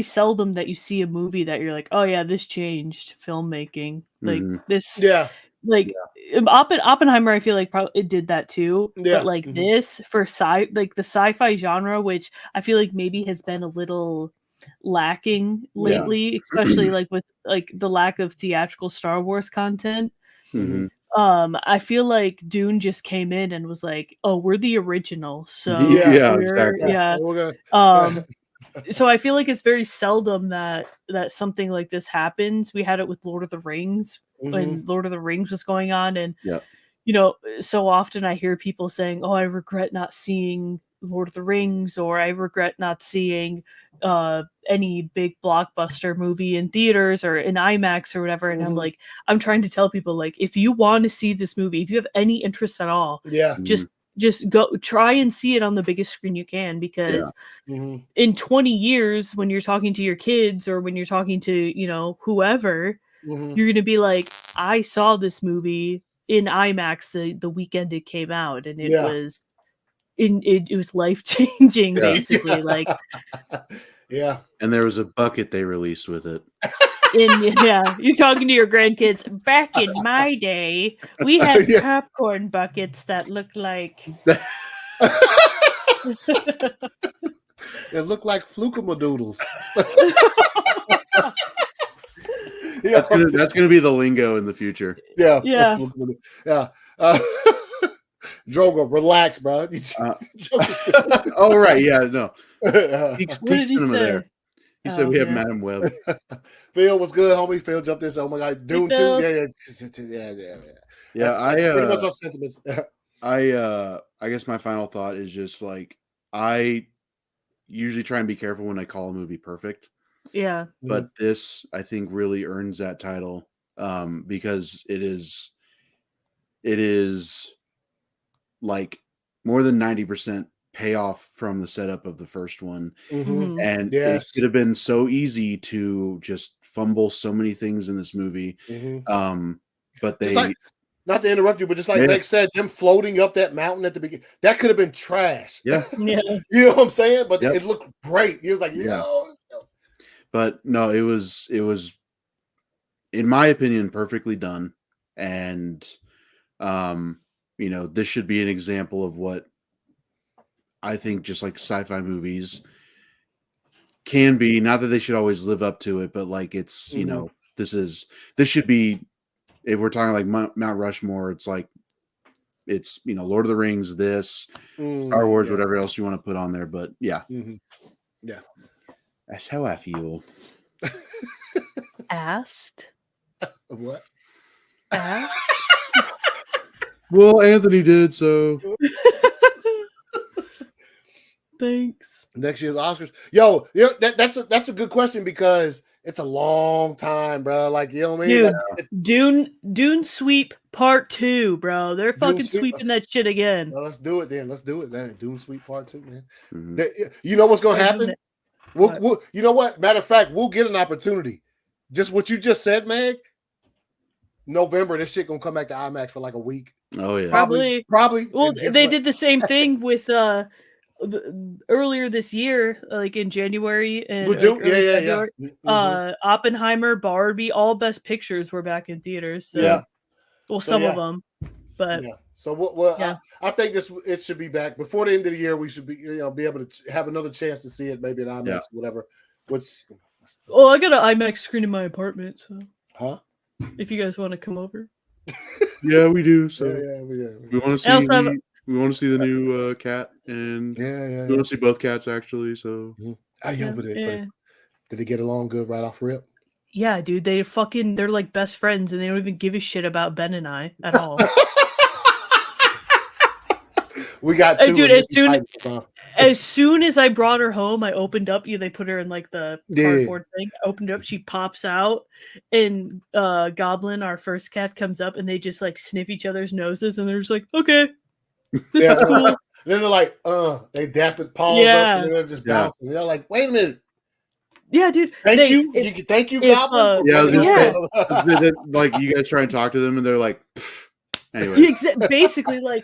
seldom that you see a movie that you're like, oh yeah, this changed filmmaking. Like this, Oppenheimer, I feel like probably it did that too. But like this for the sci-fi genre, which I feel like maybe has been a little lacking lately, especially like with like the lack of theatrical Star Wars content. I feel like Dune just came in and was like, oh, we're the original. So so I feel like it's very seldom that something like this happens. We had it with Lord of the Rings when Lord of the Rings was going on, and you know, so often I hear people saying, oh, I regret not seeing Lord of the Rings, or I regret not seeing any big blockbuster movie in theaters or in IMAX or whatever. And I'm like, I'm trying to tell people, like, if you want to see this movie, if you have any interest at all, just go try and see it on the biggest screen you can, because in 20 years, when you're talking to your kids or when you're talking to, you know, whoever, you're going to be like, I saw this movie in IMAX the weekend it came out, and it was it was life changing, basically. Like, yeah. And there was a bucket they released with it. You're talking to your grandkids. Back in my day, we had popcorn buckets that looked like. It looked like Flukamadoodles. That's gonna be the lingo in the future. Yeah. Drogo, relax, bro. Oh right, yeah, no. What did he say? There. He said we have Madam Web. Phil was good, homie. Phil jumped in. Oh my God, Dune 2. Yeah. That's pretty much our sentiments. I guess my final thought is just like I usually try and be careful when I call a movie perfect. Yeah. But this, I think, really earns that title because it is like more than 90% payoff from the setup of the first one. And it could have been so easy to just fumble so many things in this movie. But they not to interrupt you, but just like Meg said, them floating up that mountain at the beginning, that could have been trash. Yeah. Yeah. You know what I'm saying? But it looked great. He was like, yo, let's go. But no, it was, in my opinion, perfectly done. And this should be an example of what I think just like sci-fi movies can be. Not that they should always live up to it, but like it's, this should be, if we're talking like Mount Rushmore, it's like, it's, Lord of the Rings, Star Wars, whatever else you want to put on there. But yeah. Yeah. That's how I feel. Asked? What? Asked? Well, Anthony did, so. Thanks. Next year's Oscars. Yo, that's a good question because it's a long time, bro. Like, you know what I mean? Dude, Dune Sweep Part 2, bro. They're fucking sweeping that shit again. Well, let's do it then. Man. Dune Sweep Part 2, man. You know what's gonna happen? We'll, you know what? Matter of fact, we'll get an opportunity. Just what you just said, Meg. November, this shit gonna come back to IMAX for like a week. Oh yeah, probably. Well, they did the same thing with earlier this year, like in January and Oppenheimer, Barbie, all Best Pictures were back in theaters. So, well, some of them, but So I think it should be back before the end of the year. We should be able to have another chance to see it, maybe at IMAX, whatever. I got an IMAX screen in my apartment, so if you guys want to come over. Yeah, we do. So we want to see. We want to see the new cat, and we want to see both cats actually. So did they get along good right off rip? Yeah, dude, they're like best friends, and they don't even give a shit about Ben and I at all. We got two. Dude, as soon as I brought her home, I opened up. They put her in like the cardboard thing. I opened up, she pops out, and Goblin, our first cat, comes up, and they just like sniff each other's noses, and they're just like, okay, this is cool. Then they're like, they dap it, paws up, and they're just bouncing. They're like, wait a minute. Yeah, dude. Thank you, Goblin. Like you guys try and talk to them, and they're like, anyway. Basically, like.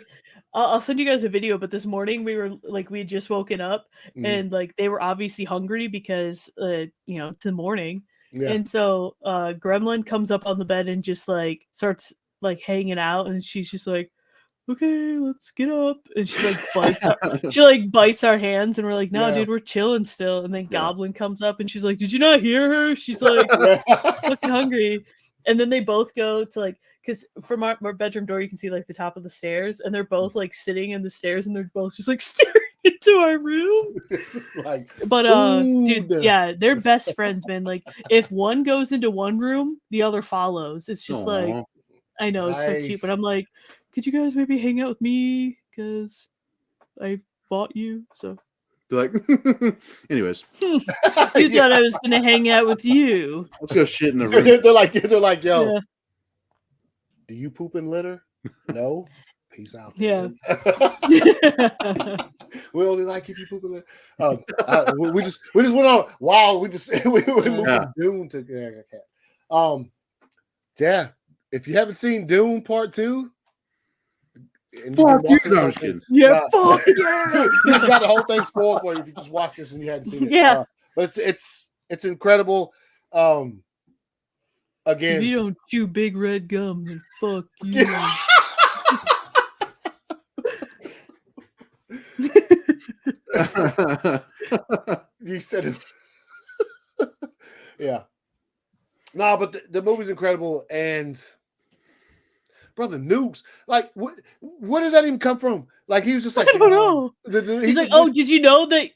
I'll send you guys a video, but this morning we had just woken up and like they were obviously hungry because it's the morning. Yeah. And so Gremlin comes up on the bed and just like starts like hanging out, and she's just like, okay, let's get up. And she like bites our hands, and we're like, no, dude, we're chilling still. And then Goblin comes up and she's like, did you not hear her? She's like fucking hungry. And then they both go to like, because from our bedroom door, you can see like the top of the stairs, and they're both like sitting in the stairs, and they're both just like staring into our room. Dude, they're best friends, man. Like if one goes into one room, the other follows. It's just like, I know it's so cute, but I'm like, could you guys maybe hang out with me? Because I bought you. So they're like, anyways, you thought I was gonna hang out with you. Let's go shit in the room. they're like, yo. Yeah. Do you poop and litter? No. Peace out. Yeah. We only like if you poop and litter. We just went on. Wow. We moved from Dune to if you haven't seen Dune Part 2, and fuck you. watching No, this I'm just kidding. Yeah, fuck yeah. He's got the whole thing spoiled for you if you just watch this and you hadn't seen it. Yeah. But it's incredible. Again, if you don't chew big red gum, then fuck you. You said it. Yeah. No, but the movie's incredible, and brother Nukes, like where does that even come from? Like he was just like, I don't know. He's like, oh, did you know that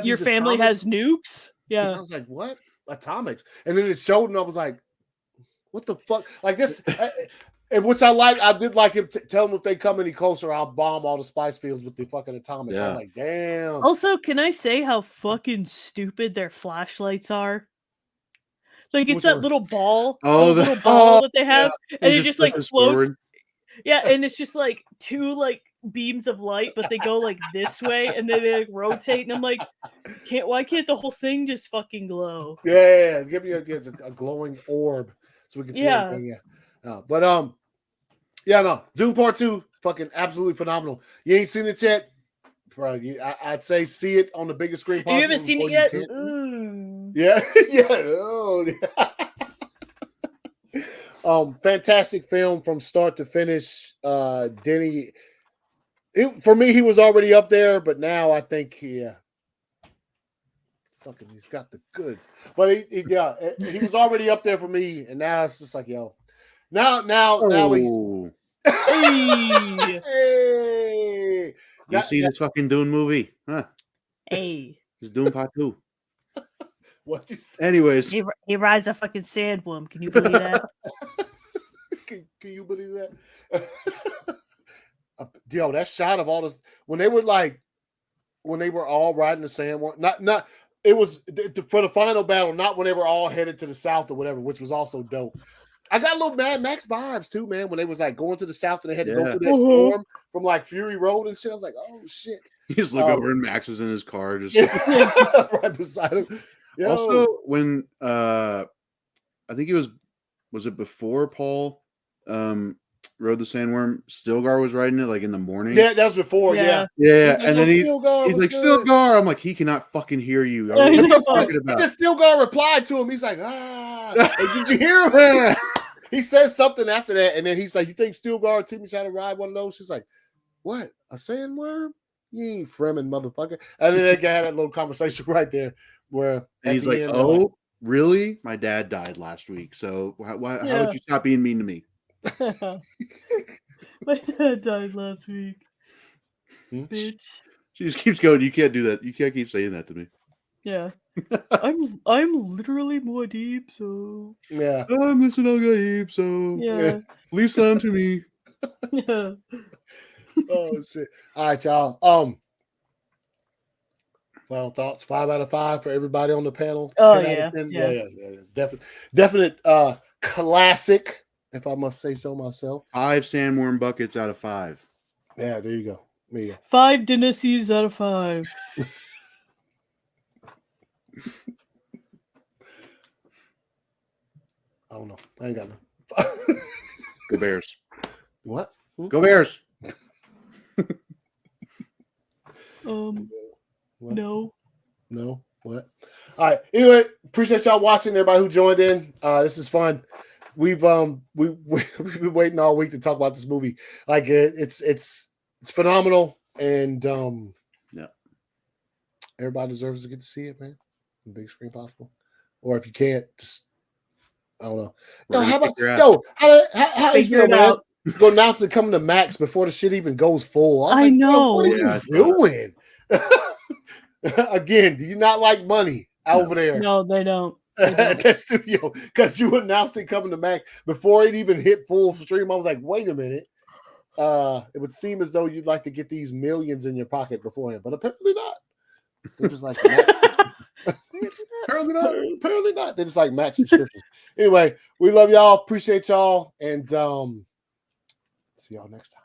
your family has nukes? Yeah. And I was like, what? Atomics? And then it showed, and I was like, what the fuck? Like this, and which I did like him tell them if they come any closer, I'll bomb all the spice fields with the fucking atomics. I was like, damn. Also, can I say how fucking stupid their flashlights are? Like it's that little ball, little ball that they have, and it just like floats. Forward. Yeah, and it's just like two like beams of light, but they go like this way, and then they like rotate. And I'm like, why can't the whole thing just fucking glow? Yeah, give me a glowing orb so we can see everything. Yeah, but yeah, no, Dune Part 2, fucking absolutely phenomenal. You ain't seen it yet? Probably, I'd say see it on the biggest screen possible. You haven't seen it yet? Yeah, yeah. Oh, yeah. Fantastic film from start to finish. Denny, for me, he was already up there, but now I think he's got the goods. But he was already up there for me, and now it's just like, yo, now he's. Hey. You see this fucking Dune movie, huh? Hey, it's Dune Part 2. What you say? Anyways, he rides a fucking sandworm. Can you believe that? Can you believe that? Yo, that shot of all this when they were all riding the sandworm. Not it was for the final battle. Not when they were all headed to the south or whatever, which was also dope. I got a little Mad Max vibes too, man. When they was like going to the south and they had to go through that storm from like Fury Road and shit. I was like, oh shit. You just look over and Max is in his car, just right beside him. Yo. Also, when I think it was it before Paul rode the Sandworm, Stilgar was riding it like in the morning. Yeah, that was before. Yeah. Like, and then he's like Stilgar. I'm like, he cannot fucking hear you. What are you talking about? Just Stilgar replied to him. He's like, did you hear him? He says something after that, and then he's like, you think Stilgar teach me how to ride one of those? She's like, what? A sandworm? You ain't Fremen, motherfucker. And then they had that little conversation right there where he's like, oh, really? My dad died last week. So how would you stop being mean to me? My dad died last week. Bitch. She just keeps going. You can't do that. You can't keep saying that to me. Yeah. I'm literally more deep, so yeah. I'm listening to deep, so yeah. Please listen to me. Yeah. Oh shit. All right, y'all. Final thoughts. 5 out of 5 for everybody on the panel. Oh 10 yeah. Out of 10. Yeah. Definite classic, if I must say so myself. 5 sandworm buckets out of 5. Yeah, there you go. 5 dynasties out of 5. I don't know. I ain't got no. Go Bears. What? Go Bears. What? No. What? All right. Anyway, appreciate y'all watching. Everybody who joined in. This is fun. We've been waiting all week to talk about this movie. Like it's phenomenal, and everybody deserves to get to see it, man. On the big screen possible. Or if you can't, just I don't know. Yo, how about how HBO, man? Go announce it coming to Max before the shit even goes full. I know. What are you doing? Again, do you not like money over there? No, they don't. At that studio, because you announced it coming to Max before it even hit full stream. I was like, wait a minute. It would seem as though you'd like to get these millions in your pocket beforehand, but apparently not. They're just like apparently not. They're just like Max subscriptions. Anyway, we love y'all, appreciate y'all, and see y'all next time.